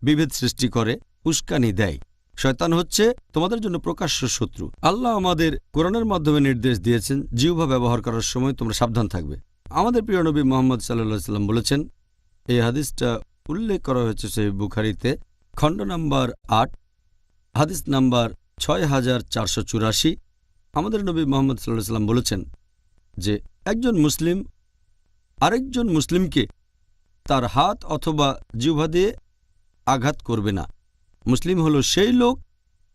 Speaker 2: বিভেদ সৃষ্টি করে, উস্কানি দেয়। শয়তান হচ্ছে তোমাদের জন্য প্রকাশ্য শত্রু। আল্লাহ আমাদের কোরআনের মাধ্যমে নির্দেশ দিয়েছেন, জিহ্বা ব্যবহার করার সময় তোমরা সাবধান থাকবে। আমাদের প্রিয় নবী মুহাম্মদ সাল্লাল্লাহু আলাইহি সাল্লাম বলেছেন, এই হাদিসটা উল্লেখ করা হয়েছে সহিহ বুখারীতে, খণ্ড নম্বর 8, হাদিস নাম্বার 6484। আমাদের নবী মুহাম্মদ সাল্লাল্লাহু আলাইহি সাল্লাম বলেছেন যে, একজন মুসলিম আরেকজন মুসলিমকে তার হাত অথবা জিহ্বা দিয়ে আঘাত করবে না। মুসলিম হলো সেই লোক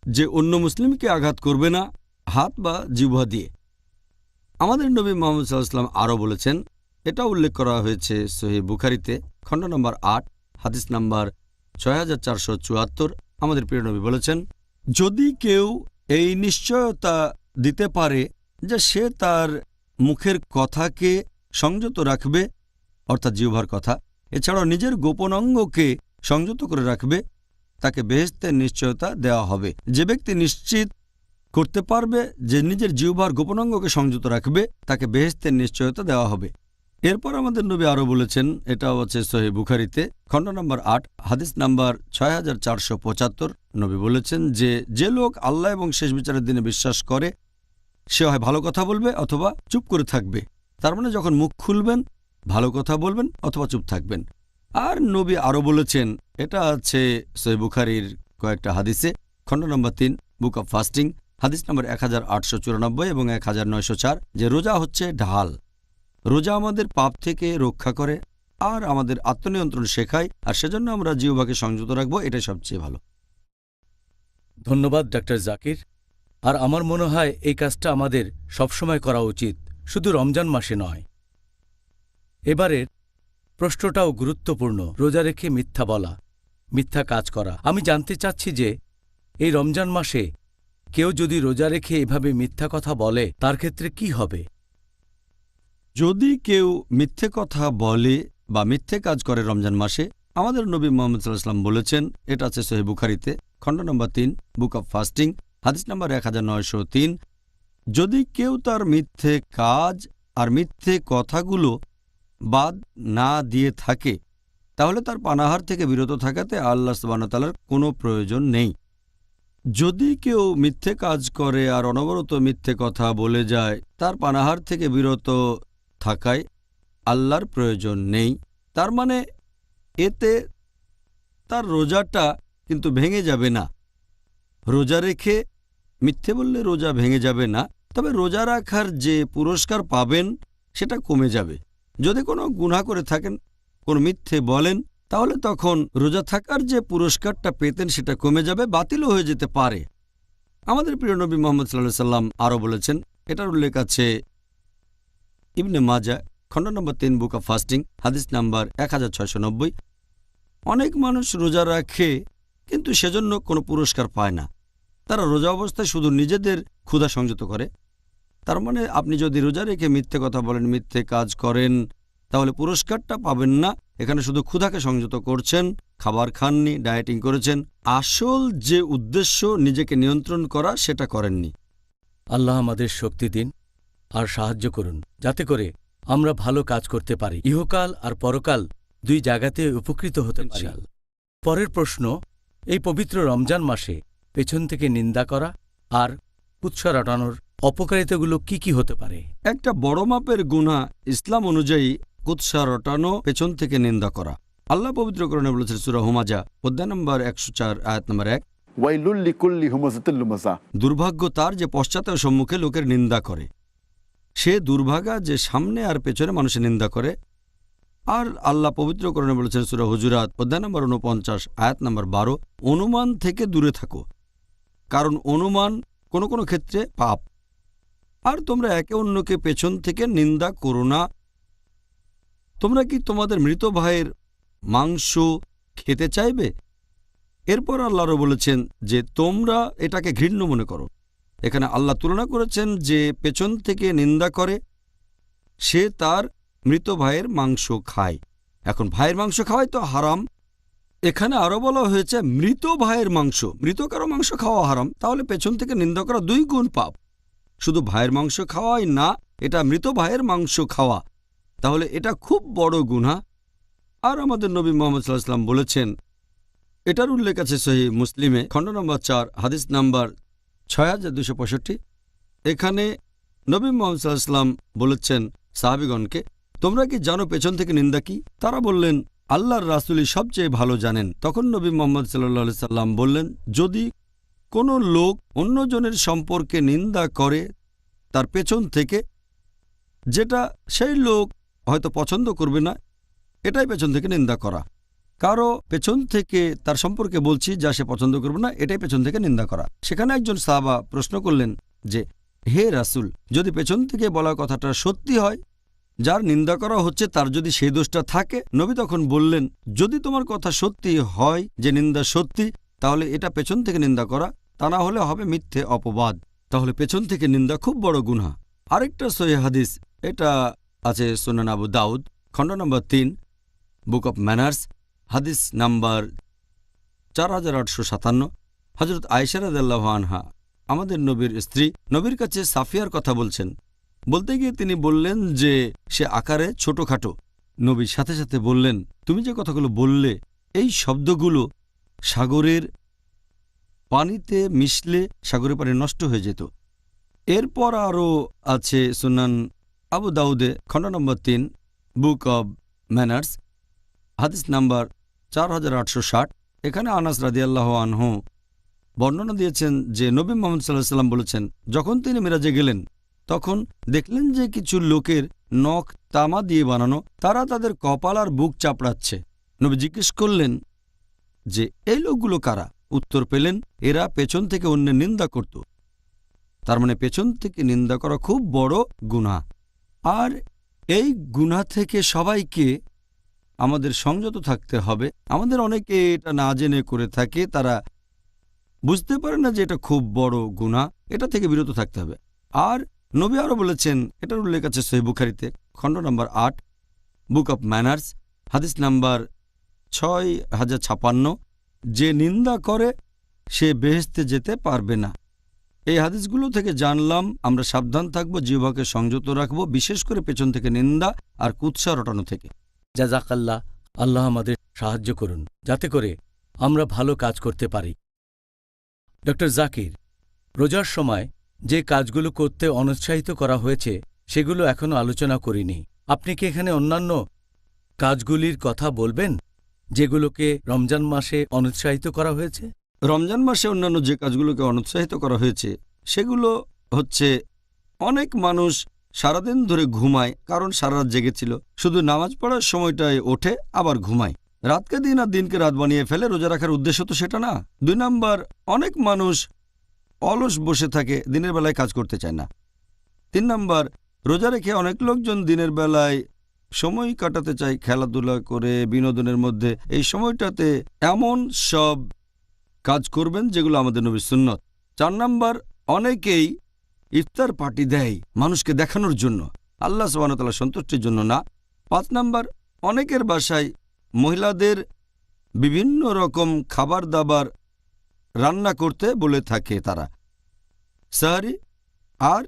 Speaker 2: যে অন্য মুসলিমকে আঘাত করবে না হাত বা জিহ্বা দিয়ে। আমাদের নবী মুহাম্মদ সাল্লাল্লাহু আলাইহি সাল্লাম আরও বলেছেন, এটা উল্লেখ করা হয়েছে সহিহ বুখারীতে, খণ্ড নম্বর 8, হাদিস নাম্বার 6474। আমাদের প্রিয় নবী বলেছেন, যদি কেউ এই নিশ্চয়তা দিতে পারে যে সে তার মুখের কথাকে সংযত রাখবে, অর্থাৎ জিহ্বার কথা, এছাড়াও নিজের গোপন অঙ্গকে সংযত করে রাখবে, তাকে বেহেশতের নিশ্চয়তা দেওয়া হবে। যে ব্যক্তি নিশ্চিত করতে পারবে যে নিজের জিহ্বার গোপন অঙ্গকে সংযত রাখবে, তাকে বেহেশতের নিশ্চয়তা দেওয়া হবে। এরপর আমাদের নবী আরও বলেছেন, এটা হচ্ছে সহিহ বুখারীতে, খণ্ড নম্বর 8, হাদিস নাম্বার 6475। নবী বলেছেন যে লোক আল্লাহ এবং শেষ বিচারের দিনে বিশ্বাস করে সে হয় ভালো কথা বলবে অথবা চুপ করে থাকবে। তার মানে যখন মুখ খুলবেন ভালো কথা বলবেন অথবা চুপ থাকবেন। আর নবী আরও বলেছেন, এটা আছে সহিহ বুখারীর কয়েকটা হাদিসে, খণ্ড নম্বর 3, বুক অব ফাস্টিং, হাদিস নম্বর 1894 এবং 1904, যে রোজা হচ্ছে ঢাল। রোজা আমাদের পাপ থেকে রক্ষা করে আর আমাদের আত্মনিয়ন্ত্রণ শেখায়, আর সেজন্য আমরা জিহ্বাকে সংযত রাখবো, এটাই সবচেয়ে ভালো।
Speaker 1: ধন্যবাদ ডাক্তার জাকির। আর আমার মনে হয় এই কাজটা আমাদের সবসময় করা উচিত, শুধু রমজান মাসে নয়। এবারের প্রশ্নটাও গুরুত্বপূর্ণ, রোজা রেখে মিথ্যা বলা, মিথ্যা কাজ করা। আমি জানতে চাচ্ছি যে এই রমজান মাসে কেউ যদি রোজা রেখে এভাবে মিথ্যা কথা বলে তার ক্ষেত্রে কি হবে?
Speaker 2: যদি কেউ মিথ্যে কথা বলে বা মিথ্যে কাজ করে রমজান মাসে, আমাদের নবী মুহাম্মদ সাল্লাল্লাহু আলাইহি সাল্লাম বলেছেন, এটা আছে সহিহ বুখারীতে, খণ্ড নম্বর 3, বুক অব ফাস্টিং, হাদিস নম্বর 1903, যদি কেউ তার মিথ্যে কাজ আর মিথ্যে কথাগুলো বাদ না দিয়ে থাকে, তাহলে তার পানাহার থেকে বিরত থাকাতে আল্লাহ সুবহানাহু ওয়া তাআলার কোনো প্রয়োজন নেই। যদি কেউ মিথ্যে কাজ করে আর অনবরত মিথ্যে কথা বলে যায়, তার পানাহার থেকে বিরত থাকায় আল্লাহর প্রয়োজন নেই। তার মানে এতে তার রোজাটা কিন্তু ভেঙে যাবে না। রোজা রেখে মিথ্যে বললে রোজা ভেঙে যাবে না, তবে রোজা রাখার যে পুরস্কার পাবেন সেটা কমে যাবে। যদি কোনো গুনাহ করে থাকেন, কোনো মিথ্যে বলেন, তাহলে তখন রোজা থাকার যে পুরস্কারটা পেতেন সেটা কমে যাবে, বাতিলও হয়ে যেতে পারে। আমাদের প্রিয় নবী মুহাম্মদ সাল্লাল্লাহু আলাইহি সাল্লাম আরও বলেছেন, এটার উল্লেখ আছে ইবনে মাজাহ, খণ্ড নম্বর 3, বুক অব ফাস্টিং, হাদিস নাম্বার 1690। অনেক মানুষ রোজা রাখে কিন্তু সেজন্য কোনো পুরস্কার পায় না। তারা রোজা অবস্থায় শুধু নিজেদের ক্ষুধা সংযত করে। তার মানে আপনি যদি রোজা রেখে মিথ্যে কথা বলেন, মিথ্যে কাজ করেন, তাহলে পুরস্কারটা পাবেন না, এখানে শুধু ক্ষুধাকে সংযত করছেন। খাবার খাননি, ডায়েটিং করেছেন, আসল যে উদ্দেশ্য নিজেকে নিয়ন্ত্রণ করা সেটা করেননি।
Speaker 1: আল্লাহ আমাদের শক্তি দিন আর সাহায্য করুন যাতে করে আমরা ভালো কাজ করতে পারি, ইহকাল আর পরকাল দুই জায়গাতে উপকৃত হতে পারি। পরের প্রশ্ন, এই পবিত্র রমজান মাসে পেছন থেকে নিন্দা করা আর কুৎসা রটানোর অপকারিতাগুলো কি কি হতে পারে?
Speaker 2: একটা বড় মাপের গুনাহ ইসলাম অনুযায়ী কুৎসা রটানো, পেছন থেকে নিন্দা করা। আল্লাহ পবিত্রকরণে বলেছেন সূরা হুমাজা অধ্যায় নম্বর 104 আয়াত নম্বর 1,
Speaker 3: ওয়াইলুল লিকুল্লি হুমাযাতিল লুমাযা।
Speaker 2: দুর্ভাগ্য তার যে পশ্চাতের সম্মুখে লোকের নিন্দা করে। সে দুর্ভাগা যে সামনে আর পেছনে মানুষের নিন্দা করে। আর আল্লাহ পবিত্রকরণে বলেছেন সূরা হুজুরাত অধ্যায় নম্বর 49 আয়াত নম্বর 12, অনুমান থেকে দূরে থাকো, কারণ অনুমান কোনো কোনো ক্ষেত্রে পাপ। আর তোমরা একে অন্যকে পেছন থেকে নিন্দা করো না। তোমরা কি তোমাদের মৃত ভাইয়ের মাংস খেতে চাইবে? এরপর আল্লাহ আরও বলেছেন যে তোমরা এটাকে ঘৃণ্য মনে করো। এখানে আল্লাহ তুলনা করেছেন যে পেছন থেকে নিন্দা করে সে তার মৃত ভাইয়ের মাংস খায়। এখন ভাইয়ের মাংস খাওয়াই তো হারাম। এখানে আরও বলা হয়েছে মৃত ভাইয়ের মাংস। মৃত কারো মাংস খাওয়া হারাম, তাহলে পেছন থেকে নিন্দা করা 2 গুণ পাপ। শুধু ভাইয়ের মাংস খাওয়াই না, এটা মৃত ভাইয়ের মাংস খাওয়া, তাহলে এটা খুব বড় গুনাহ। আর আমাদের নবী মুহাম্মদ সাল্লাল্লাহু আলাইহি ওয়াসাল্লাম বলেছেন, এটার উল্লেখ আছে সহিহ মুসলিমে খণ্ড নম্বর 4 হাদিস নাম্বার 6265। এখানে নবী মুহাম্মদ সাল্লাল্লাহু আলাইহি ওয়াসাল্লাম বলেছেন সাহাবীগণকে, তোমরা কি জানো পেছন থেকে নিন্দা কি? তারা বললেন, আল্লাহর রাসূলই সবচেয়ে ভালো জানেন। তখন নবী মুহাম্মদ সাল্লাল্লাহু আলাইহি ওয়াসাল্লাম বললেন, যদি কোনো লোক অন্যজনের সম্পর্কে নিন্দা করে তার পেছন থেকে, যেটা সেই লোক হয়তো পছন্দ করবে না, এটাই পেছন থেকে নিন্দা করা। কারো পেছন থেকে তার সম্পর্কে বলছি যা সে পছন্দ করবে না, এটাই পেছন থেকে নিন্দা করা। সেখানে একজন সাহাবা প্রশ্ন করলেন যে, হে রাসূল, যদি পেছন থেকে বলা কথাটা সত্যি হয়, যার নিন্দা করা হচ্ছে তার যদি সেই দোষটা থাকে? নবী তখন বললেন, যদি তোমার কথা সত্যি হয় যে নিন্দা সত্যি, তাহলে এটা পেছন থেকে নিন্দা করা, তা না হলে হবে মিথ্যে অপবাদ। তাহলে পেছন থেকে নিন্দা খুব বড় গুনাহ। আরেকটা সহিহ হাদিস, এটা আছে সুনান আবু দাউদ খণ্ড নম্বর 3 বুক অব ম্যানার্স হাদিস নাম্বার 4857। হযরত আয়েশা রাদিয়াল্লাহু আনহা, আমাদের নবীর স্ত্রী, নবীর কাছে সাফিয়ার কথা বলছেন। বলতে গিয়ে তিনি বললেন যে সে আকারে ছোটখাটো। নবীর সাথে সাথে বললেন, তুমি যে কথাগুলো বললে এই শব্দগুলো সাগরের পানিতে মিশলে সাগরের পানি নষ্ট হয়ে যেত। এরপর আরও আছে সুনান আবু দাউদে খণ্ড নম্বর 3 বুক অব ম্যানার্স হাদিস নাম্বার 4860। এখানে আনাস রাদিয়াল্লাহু আনহু বর্ণনা দিয়েছেন যে নবী মুহাম্মদ সাল্লাল্লাহু আলাইহি ওয়াসাল্লাম বলেছেন, যখন তিনি মিরাজে গেলেন তখন দেখলেন যে কিছু লোকের নখ তামা দিয়ে বানানো, তারা তাদের কপাল আর বুক চাপড়াচ্ছে। নবী জিজ্ঞেস করলেন যে এই লোকগুলো কারা? উত্তর পেলেন, এরা পেছন থেকে অন্যের নিন্দা করত। তার মানে পেছন থেকে নিন্দা করা খুব বড় গুনাহ। আর এই গুনাহ থেকে সবাইকে আমাদের সংযত থাকতে হবে। আমাদের অনেকে এটা না জেনে করে থাকে, তারা বুঝতে পারে না যে এটা খুব বড় গুনাহ, এটা থেকে বিরত থাকতে হবে। আর নবী আরও বলেছেন, এটার উল্লেখ আছে সহিহ বুখারীতে খণ্ড নম্বর 8 বুক অব ম্যানার্স হাদিস নাম্বার 6056, যে নিন্দা করে সে বেহেশতে যেতে পারবে না। এই হাদিসগুলো থেকে জানলাম আমরা সাবধান থাকব, জিহ্বাকে সংযত রাখব, বিশেষ করে পেছন থেকে নিন্দা আর কুৎসা রটানো থেকে।
Speaker 1: জাযাকাল্লাহ। আল্লাহ আমাদের সাহায্য করুন যাতে করে আমরা ভালো কাজ করতে পারি। ডক্টর জাকির, রোজার সময় যে কাজগুলো করতে অনুৎসাহিত করা হয়েছে সেগুলো এখনও আলোচনা করিনি। আপনি কি এখানে অন্যান্য কাজগুলির কথা বলবেন যেগুলোকে রমজান মাসে অনুৎসাহিত করা হয়েছে?
Speaker 2: রমজান মাসে অন্যান্য যে কাজগুলোকে অনুৎসাহিত করা হয়েছে সেগুলো হচ্ছে, অনেক মানুষ সারাদিন ধরে ঘুমায় কারণ সারা রাত জেগেছিল, শুধু নামাজ পড়ার সময়টায় ওঠে আবার ঘুমায়। রাতকে দিন আর দিনকে রাত বানিয়ে ফেলে। রোজা রাখার উদ্দেশ্য তো সেটা না। 2 নাম্বার, অনেক মানুষ অলস বসে থাকে, দিনের বেলায় কাজ করতে চায় না। 3 নাম্বার, রোজা রেখে অনেক লোকজন দিনের বেলায় সময় কাটাতে চায় খেলাধুলা করে, বিনোদনের মধ্যে। এই সময়টাতে এমন সব কাজ করবেন যেগুলো আমাদের নবীর সুন্নত। 4 নাম্বার, অনেকেই ইফতার পার্টি দেয় মানুষকে দেখানোর জন্য, আল্লাহ সুবহানাহু ওয়া তাআলার সন্তুষ্টির জন্য না। 5 নাম্বার, অনেকের বাসায় মহিলাদের বিভিন্ন রকম খাবার দাবার রান্না করতে বলে থাকে তারা সাহারি আর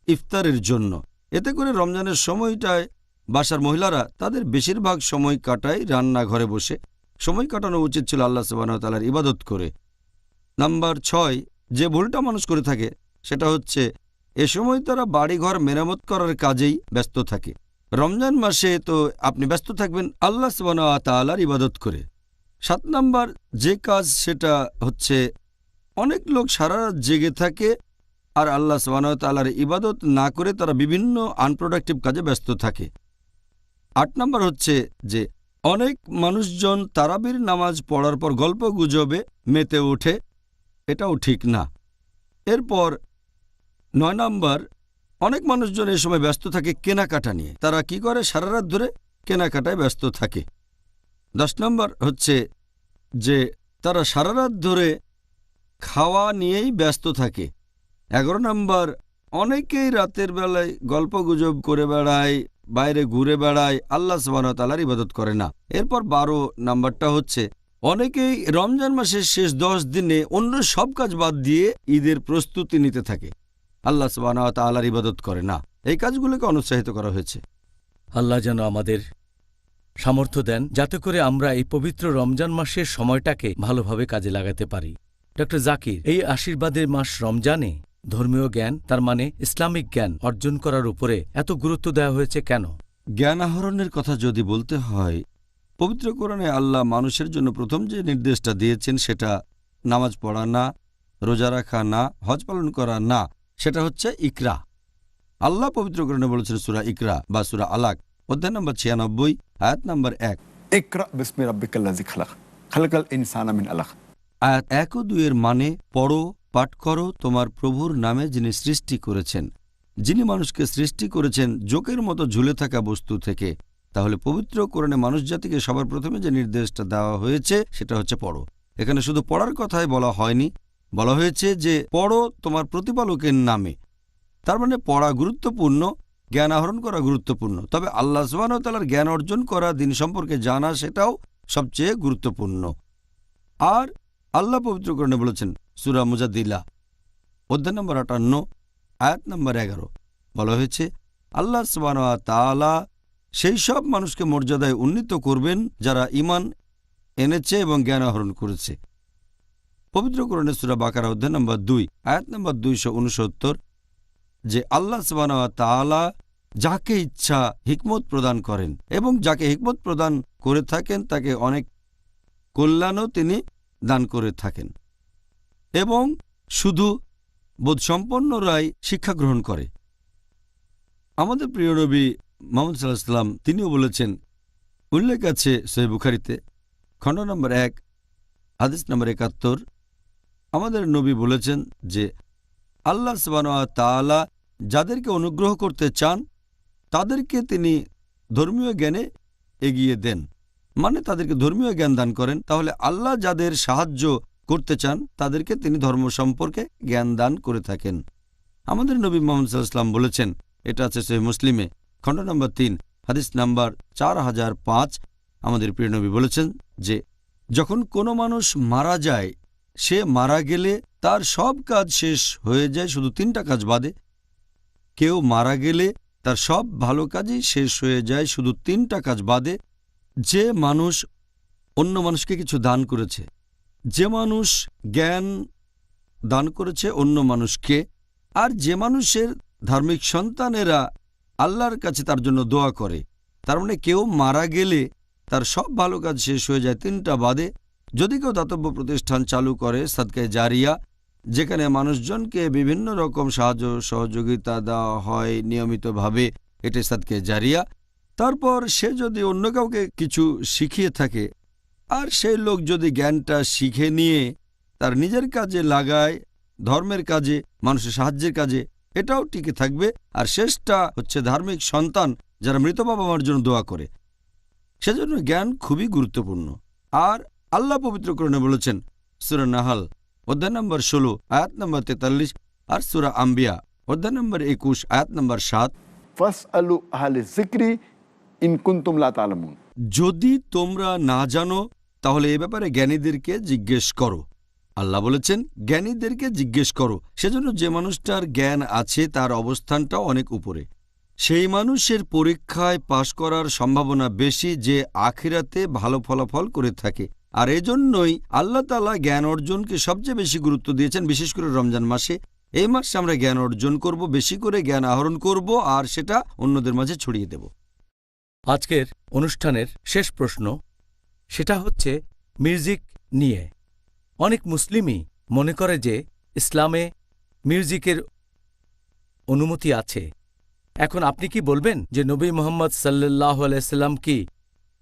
Speaker 2: ইফতারের জন্য। এতে করে রমজানের সময়টায় বাসার মহিলারা তাদের বেশিরভাগ সময় কাটায় রান্নাঘরে বসে। সময় কাটানো উচিত ছিল আল্লাহ সুবহানাহু ওয়া তাআলার ইবাদত করে। নাম্বার 6, যে ভুলটা মানুষ করে থাকে সেটা হচ্ছে এ সময় তারা বাড়িঘর মেরামত করার কাজেই ব্যস্ত থাকে। রমজান মাসে তো আপনি ব্যস্ত থাকবেন আল্লাহ সুবহানাহু ওয়া তাআলার ইবাদত করে। 7 নাম্বার যে কাজ সেটা হচ্ছে অনেক লোক সারা রাত জেগে থাকে আর আল্লাহ সুবহানাহু ওয়া তাআলার ইবাদত না করে তারা বিভিন্ন আনপ্রোডাক্টিভ কাজে ব্যস্ত থাকে। 8 নাম্বার হচ্ছে যে অনেক মানুষজন তারাবির নামাজ পড়ার পর গল্প গুজবে মেতে ওঠে, এটাও ঠিক না। এরপর 9 নাম্বার অনেক মানুষজন এই সময় ব্যস্ত থাকে কেনাকাটা নিয়ে। তারা কি করে? সারা রাত ধরে কেনাকাটায় ব্যস্ত থাকে। 10 নাম্বার হচ্ছে যে তারা সারা রাত ধরে খাওয়া নিয়েই ব্যস্ত থাকে। 11 নাম্বার অনেকেই রাতের বেলায় গল্পগুজব করে বেড়ায়, বাইরে ঘুরে বেড়ায়, আল্লাহ সুবহানাহু ওয়া তাআলার ইবাদত করে না। এরপর 12 নাম্বারটা হচ্ছে অনেকেই রমজান মাসের শেষ 10 দিনে অন্য সব কাজ বাদ দিয়ে ঈদের প্রস্তুতি নিতে থাকে, আল্লাহ সুবহানাহু ওয়া তাআলার ইবাদত করে না। এই কাজগুলোকে অনুৎসাহিত করা হয়েছে।
Speaker 1: আল্লাহ যেন আমাদের সামর্থ্য দেন যাতে করে আমরা এই পবিত্র রমজান মাসের সময়টাকে ভালোভাবে কাজে লাগাতে পারি। ডক্টর জাকির, এই আশীর্বাদের মাস রমজানে ধর্মীয় জ্ঞান, তার মানে ইসলামিক জ্ঞান অর্জন করার উপরে এত গুরুত্ব দেওয়া হয়েছে কেন?
Speaker 2: জ্ঞান আহরণের কথা যদি বলতে হয়, পবিত্র কোরআনে আল্লাহ মানুষের জন্য প্রথম যে নির্দেশটা দিয়েছেন সেটা নামাজ পড়া না, রোজা রাখা না, হজ পালন করা না, সেটা হচ্ছে ইকরা। আল্লাহ পবিত্র কোরআনে বলেছেন সূরা ইকরা বা সূরা আলাক অধ্যায় নম্বর 96 আয়াত নম্বর 1,
Speaker 3: ইকরা বিসমি রাব্বিকাল্লাযী খালাক খালাকাল ইনসানা মিন আলাক।
Speaker 2: আয়াত 1 ও 2 এর মানে পড়ো, পাঠ করো তোমার প্রভুর নামে যিনি সৃষ্টি করেছেন, যিনি মানুষকে সৃষ্টি করেছেন জোকের মতো ঝুলে থাকা বস্তু থেকে। তাহলে পবিত্র কোরআনে মানুষ জাতিকে সবার প্রথমে যে নির্দেশটা দেওয়া হয়েছে সেটা হচ্ছে পড়ো। এখানে শুধু পড়ার কথাই বলা হয়নি, বলা হয়েছে যে পড়ো তোমার প্রতিপালকের নামে। তার মানে পড়া গুরুত্বপূর্ণ, জ্ঞান আহরণ করা গুরুত্বপূর্ণ, তবে আল্লাহ সুবহানাহু ওয়া তাআলার জ্ঞান অর্জন করা, দিন সম্পর্কে জানা, সেটাও সবচেয়ে গুরুত্বপূর্ণ। আর আল্লাহ পবিত্র কোরআনে বলেছেন সূরা মুজাদ্দিলা অধ্যায় নম্বর 58 আয়াত নম্বর 11, বলা হয়েছে আল্লাহ সুবহানাহু ওয়া তাআলা সেই সব মানুষকে মর্যাদায় উন্নীত করবেন যারা ঈমান এনেছে এবং জ্ঞান আহরণ করেছে। পবিত্র কোরআনে সূরা বাকারা অধ্যায় নম্বর 2 আয়াত নম্বর 269, যে আল্লাহ সুবহানাহু ওয়া তাআলা যাকে ইচ্ছা হিকমত প্রদান করেন এবং যাকে হিকমত প্রদান করে থাকেন তাকে অনেক কল্যাণও তিনি দান করে থাকেন, এবং শুধু বোধসম্পন্নরাই শিক্ষা গ্রহণ করে। আমাদের প্রিয় নবী মুহাম্মদ সাল্লাল্লাহু আলাইহি ওয়াসাল্লাম তিনিও বলেছেন, উল্লেখ আছে সহিহ বুখারীতে খণ্ড নম্বর 1 হাদিস নম্বর 71, আমাদের নবী বলেছেন যে আল্লাহ সুবহানাহু ওয়া তাআলা যাদেরকে অনুগ্রহ করতে চান তাদেরকে তিনি ধর্মীয় জ্ঞানে এগিয়ে দেন, মানে তাদেরকে ধর্মীয় জ্ঞান দান করেন। তাহলে আল্লাহ যাদের সাহায্য করতে চান তাদেরকে তিনি ধর্ম সম্পর্কে জ্ঞান দান করে থাকেন। আমাদের নবী মুহাম্মদ সাল্লাল্লাহু আলাইহি ওয়াসাল্লাম বলেছেন, এটা আছে সহিহ মুসলিমে খণ্ড নম্বর 3 হাদিস নাম্বার 4005, আমাদের প্রিয় নবী বলেছেন যে যখন কোনো মানুষ মারা যায়, সে মারা গেলে তার সব কাজ শেষ হয়ে যায় শুধু 3টা কাজ বাদে। কেউ মারা গেলে তার সব ভালো কাজই শেষ হয়ে যায় শুধু 3টা কাজ বাদে। যে মানুষ অন্য মানুষকে কিছু দান করেছে, যে মানুষ জ্ঞান দান করেছে অন্য মানুষকে, আর যে মানুষের ধার্মিক সন্তানেরা আল্লাহর কাছে তার জন্য দোয়া করে। তার মানে কেউ মারা গেলে তার সব ভালো কাজ শেষ হয়ে যায় 3টা বাদে। যদি কেউ দাতব্য প্রতিষ্ঠান চালু করে সাদকায়ে জারিয়া, যেখানে মানুষজনকে বিভিন্ন রকম সাহায্য সহযোগিতা দেওয়া হয় নিয়মিতভাবে, এটি সাদকায়ে জারিয়া। তারপর সে যদি অন্য কাউকে কিছু শিখিয়ে থাকে আর সেই লোক যদি জ্ঞানটা শিখে নিয়ে তার নিজের কাজে লাগায়, ধর্মের কাজে, মানুষের সাহায্যের কাজে, এটাও টিকে থাকবে। আর শেষটা হচ্ছে ধার্মিক সন্তান যারা মৃত বাবা মার জন্য দোয়া করে। সেজন্য জ্ঞান খুবই গুরুত্বপূর্ণ। আর আল্লাহ পবিত্র কোরআনে বলেছেন সূরা নাহাল অধ্যায় নম্বর 16 আয়াত নম্বর 43 আর সূরা আম্বিয়া অধ্যায় নম্বর 21 আয়াত নম্বর 7,
Speaker 3: ফাসআলু আহলা যিকরি ইন কুনতুম লা তা'লামুন।
Speaker 2: যদি তোমরা না জানো তাহলে এ ব্যাপারে জ্ঞানীদেরকে জিজ্ঞেস করো। আল্লাহ বলেছেন জ্ঞানীদেরকে জিজ্ঞেস করো। সেজন্য যে মানুষটার জ্ঞান আছে তার অবস্থানটাও অনেক উপরে। সেই মানুষের পরীক্ষায় পাশ করার সম্ভাবনা বেশি যে আখিরাতে ভালো ফলাফল করে থাকে। আর এজন্যই আল্লাহ তাআলা জ্ঞান অর্জনকে সবচেয়ে বেশি গুরুত্ব দিয়েছেন, বিশেষ করে রমজান মাসে। এই মাসে আমরা জ্ঞান অর্জন করব, বেশি করে জ্ঞান আহরণ করব, আর সেটা অন্যদের মাঝে ছড়িয়ে দেব।
Speaker 1: আজকের অনুষ্ঠানের শেষ প্রশ্ন, সেটা হচ্ছে মিউজিক নিয়ে। অনেক মুসলিমই মনে করে যে ইসলামে মিউজিকের অনুমতি আছে। এখন আপনি কি বলবেন যে নবী মুহাম্মদ সাল্লাল্লাহু আলাইহি সাল্লাম কি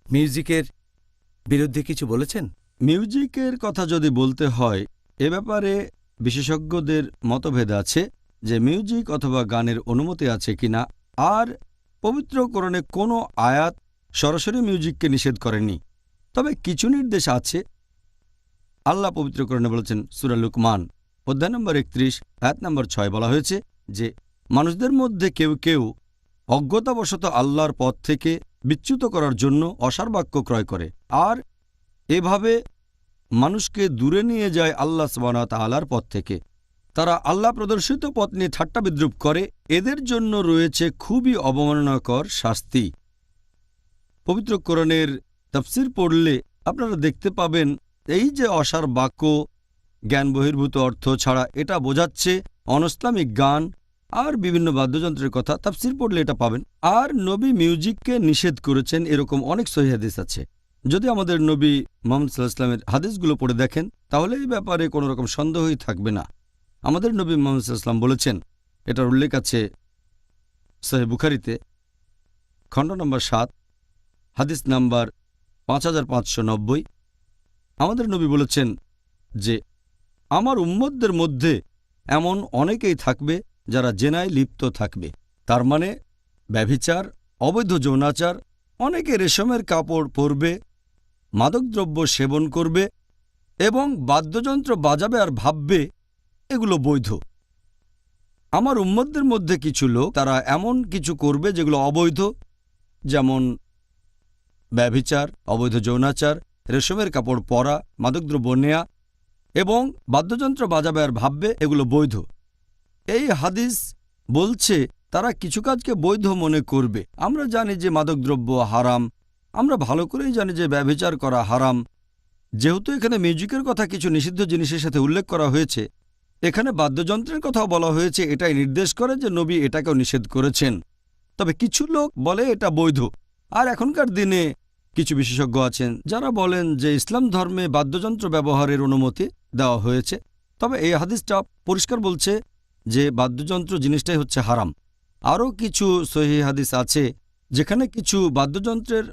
Speaker 1: মিউজিকের বিরুদ্ধে কিছু বলেছেন?
Speaker 2: মিউজিকের কথা যদি বলতে হয়, এ ব্যাপারে বিশেষজ্ঞদের মতভেদ আছে যে মিউজিক অথবা গানের অনুমতি আছে কিনা। আর পবিত্র কোরআনে কোনো আয়াত সরাসরি মিউজিককে নিষেধ করেনি, তবে কিছু নির্দেশ আছে। আল্লাহ পবিত্র কোরআনে বলেছেন, সূরা লুকমান অধ্যায় নম্বর 31 আয়াত নম্বর 6 বলা হয়েছে যে মানুষদের মধ্যে কেউ কেউ অজ্ঞতাবশত আল্লাহর পথ থেকে বিচ্যুত করার জন্য অসার বাক্য ক্রয় করে, আর এভাবে মানুষকে দূরে নিয়ে যায় আল্লাহ সুবহানাহু ওয়া তাআলার পথ থেকে। তারা আল্লাহ প্রদর্শিত পথ নিয়ে ঠাট্টা বিদ্রূপ করে। এদের জন্য রয়েছে খুবই অবমাননাকর শাস্তি। পবিত্র কোরআনের তাফসীর পড়লে আপনারা দেখতে পাবেন এই যে অসার বাক্য, জ্ঞান বহির্ভূত অর্থ ছাড়া, এটা বোঝাচ্ছে অনইসলামিক গান আর বিভিন্ন বাদ্যযন্ত্রের কথা। তাফসীর পড়লে এটা পাবেন। আর নবী মিউজিককে নিষেধ করেছেন এরকম অনেক সহিহ হাদিস আছে। যদি আমাদের নবী মুহাম্মদ সাল্লাল্লাহু আলাইহি ওয়াসাল্লামের হাদিসগুলো পড়ে দেখেন, তাহলে এই ব্যাপারে কোনো রকম সন্দেহই থাকবে না। আমাদের নবী মুহাম্মদ সাল্লাল্লাহু আলাইহি ওয়াসাল্লাম বলেছেন, এটার উল্লেখ আছে সহিহ বুখারীতে খণ্ড নম্বর 7 হাদিস নাম্বার 5590। আমাদের নবী বলেছেন যে আমার উম্মতদের মধ্যে এমন অনেকেই থাকবে যারা জেনায় লিপ্ত থাকবে। তার মানে ব্যভিচার, অবৈধ যৌনাচার, অনেকে রেশমের কাপড় পরবে, মাদকদ্রব্য সেবন করবে এবং বাদ্যযন্ত্র বাজাবে আর ভাববে এগুলো বৈধ। আমার উম্মতদের মধ্যে কিছু লোক তারা এমন কিছু করবে যেগুলো অবৈধ, যেমন ব্যভিচার, অবৈধ যৌনাচার, রেশমের কাপড় পরা, মাদকদ্রব্য নেয়া এবং বাদ্যযন্ত্র বাজাবে আর ভাববে এগুলো বৈধ। এই হাদিস বলছে তারা কিছু কাজকে বৈধ মনে করবে। আমরা জানি যে মাদকদ্রব্য হারাম, আমরা ভালো করেই জানি যে ব্যভিচার করা হারাম। যেহেতু এখানে মিউজিকের কথা কিছু নিষিদ্ধ জিনিসের সাথে উল্লেখ করা হয়েছে, এখানে বাদ্যযন্ত্রের কথাও বলা হয়েছে, এটাই নির্দেশ করে যে নবী এটাকেও নিষেধ করেছেন। তবে কিছু লোক বলে এটা বৈধ। আর এখনকার দিনে কিছু বিশেষজ্ঞ আছেন যারা বলেন যে ইসলাম ধর্মে বাদ্যযন্ত্র ব্যবহারের অনুমতি দেওয়া হয়েছে। তবে এই হাদিসটা পরিষ্কার বলছে যে বাদ্যযন্ত্র জিনিসটাই হচ্ছে হারাম। আরও কিছু সহিহ হাদিস আছে যেখানে কিছু বাদ্যযন্ত্রের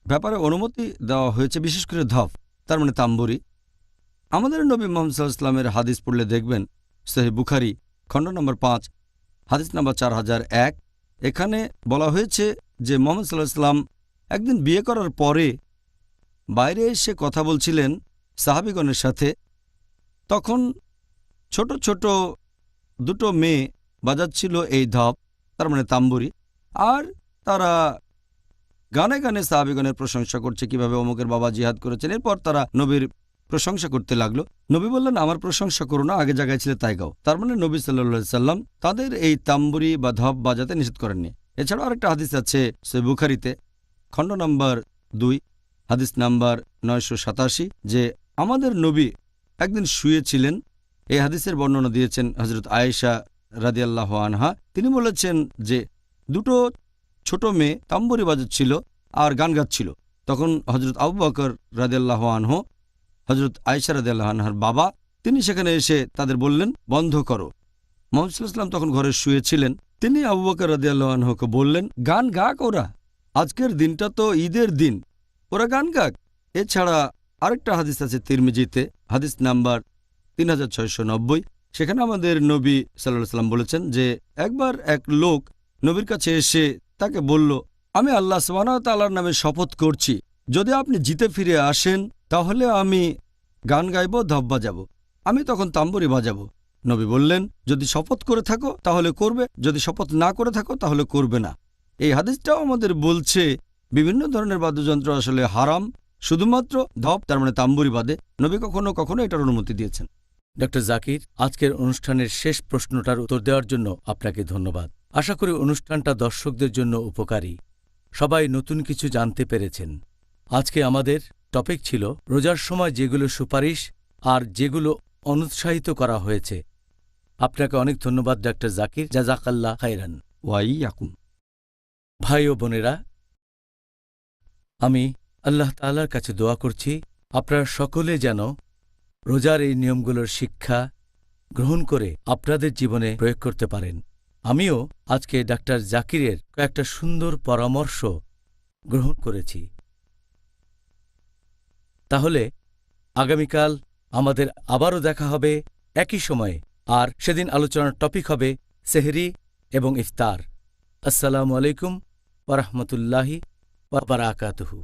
Speaker 2: ব্যাপারে অনুমতি দেওয়া হয়েছে, বিশেষ করে ধপ, তার মানে তাম্বুরি। আমাদের নবী মুহাম্মদ সাল্লাল্লাহু আলাইহি ওয়াসাল্লামের হাদিস পড়লে দেখবেন সহিহ বুখারী খণ্ড নম্বর 5 হাদিস নম্বর 4001। এখানে বলা হয়েছে যে মুহাম্মদ সাল্লাল্লাহু আলাইহি ওয়াসাল্লাম একদিন বিয়ে করার পরে বাইরে এসে কথা বলছিলেন সাহাবীগণের সাথে। তখন ছোট ছোট দুটো মেয়ে বাজাচ্ছিল এই ধপ, তার মানে তাম্বুরি, আর তারা গানে গানে সাহাবীগণের প্রশংসা করছে কিভাবে অমুকের বাবা জিহাদ করেছেন। এরপর তারা নবীর প্রশংসা করতে লাগলো। নবী বললেন, আমার প্রশংসা করো না, আগে জায়গায় ছিলে তাই গাও। তার মানে নবী সাল্লাল্লাহু আলাইহি সাল্লাম তাদের এই তাম্বুরি বা ধপ বাজাতে নিষেধ করেননি। এছাড়াও আরেকটা হাদিস আছে সহিহ বুখারীতে খণ্ড নম্বর 2 হাদিস নাম্বার 987 যে আমাদের নবী একদিন শুয়েছিলেন। এই হাদিসের বর্ণনা দিয়েছেন হযরত আয়েশা রাদিয়াল্লাহু আনহা। তিনি বলেছেন যে দুটো ছোট মেয়ে তাম্বুরি বাজাচ্ছিল আর গান গাচ্ছিল। তখন হযরত আবু বকর রাদিয়াল্লাহু আনহু, হযরত আয়েশা রাদিয়াল্লাহু আনহার বাবা, তিনি সেখানে এসে তাদের বললেন, বন্ধ করো। মুহাম্মদ সাল্লাল্লাহু আলাইহি ওয়াসাল্লাম তখন ঘরে শুয়েছিলেন। তিনি আবু বকর রাদিয়াল্লাহু আনহুকে বললেন, গান গাক ওরা, আজকের দিনটা তো ঈদের দিন, ওরা গান গাক। এছাড়া আরেকটা হাদিস আছে তিরমিজিতে হাদিস নাম্বার 3690। সেখানে আমাদের নবী সাল্লাল্লাহু আলাইহি ওয়াসাল্লাম বলেছেন যে একবার এক লোক নবীর কাছে এসে তাকে বলল, আমি আল্লাহ সুবহানাহু ওয়া তাআলার নামে শপথ করছি, যদি আপনি জিতে ফিরে আসেন তাহলে আমি গান গাইব, ধপ বাজাবো, আমি তখন তাম্বুরি বাজাবো। নবী বললেন, যদি শপথ করে থাকো তাহলে করবে, যদি শপথ না করে থাকো তাহলে করবে না। এই হাদিসটাও আমাদের বলছে বিভিন্ন ধরনের বাদ্যযন্ত্র আসলে হারাম, শুধুমাত্র ধপ তার মানে তাম্বুরি বাদে নবী কখনো কখনো এটার অনুমতি দিয়েছেন।
Speaker 1: ডক্টর জাকির, আজকের অনুষ্ঠানের শেষ প্রশ্নটার উত্তর দেওয়ার জন্য আপনাকে ধন্যবাদ। আশা করি অনুষ্ঠানটা দর্শকদের জন্য উপকারী। সবাই নতুন কিছু জানতে পেরেছেন। আজকে আমাদের টপিক ছিল রোজার সময় যেগুলো সুপারিশ আর যেগুলো অনুৎসাহিত করা হয়েছে। আপনাকে অনেক ধন্যবাদ ডক্টর জাকির, জাযাকাল্লাহ খাইরান।
Speaker 2: ওয়াইয়াকুম।
Speaker 1: ভাই ও বোনেরা, আমি আল্লাহ তাআলার কাছে দোয়া করছি আপনারা সকলে যেন রোজার এই নিয়মগুলোর শিক্ষা গ্রহণ করে আপনাদের জীবনে প্রয়োগ করতে পারেন। আমিও আজকে ডাক্তার জাকিরের কয়েকটা সুন্দর পরামর্শ গ্রহণ করেছি। তাহলে আগামীকাল আমাদের আবারও দেখা হবে একই সময়ে, আর সেদিন আলোচনার টপিক হবে সেহরি এবং ইফতার। আসসালামু আলাইকুম ওয়া রাহমাতুল্লাহি ওয়া বারাকাতুহু।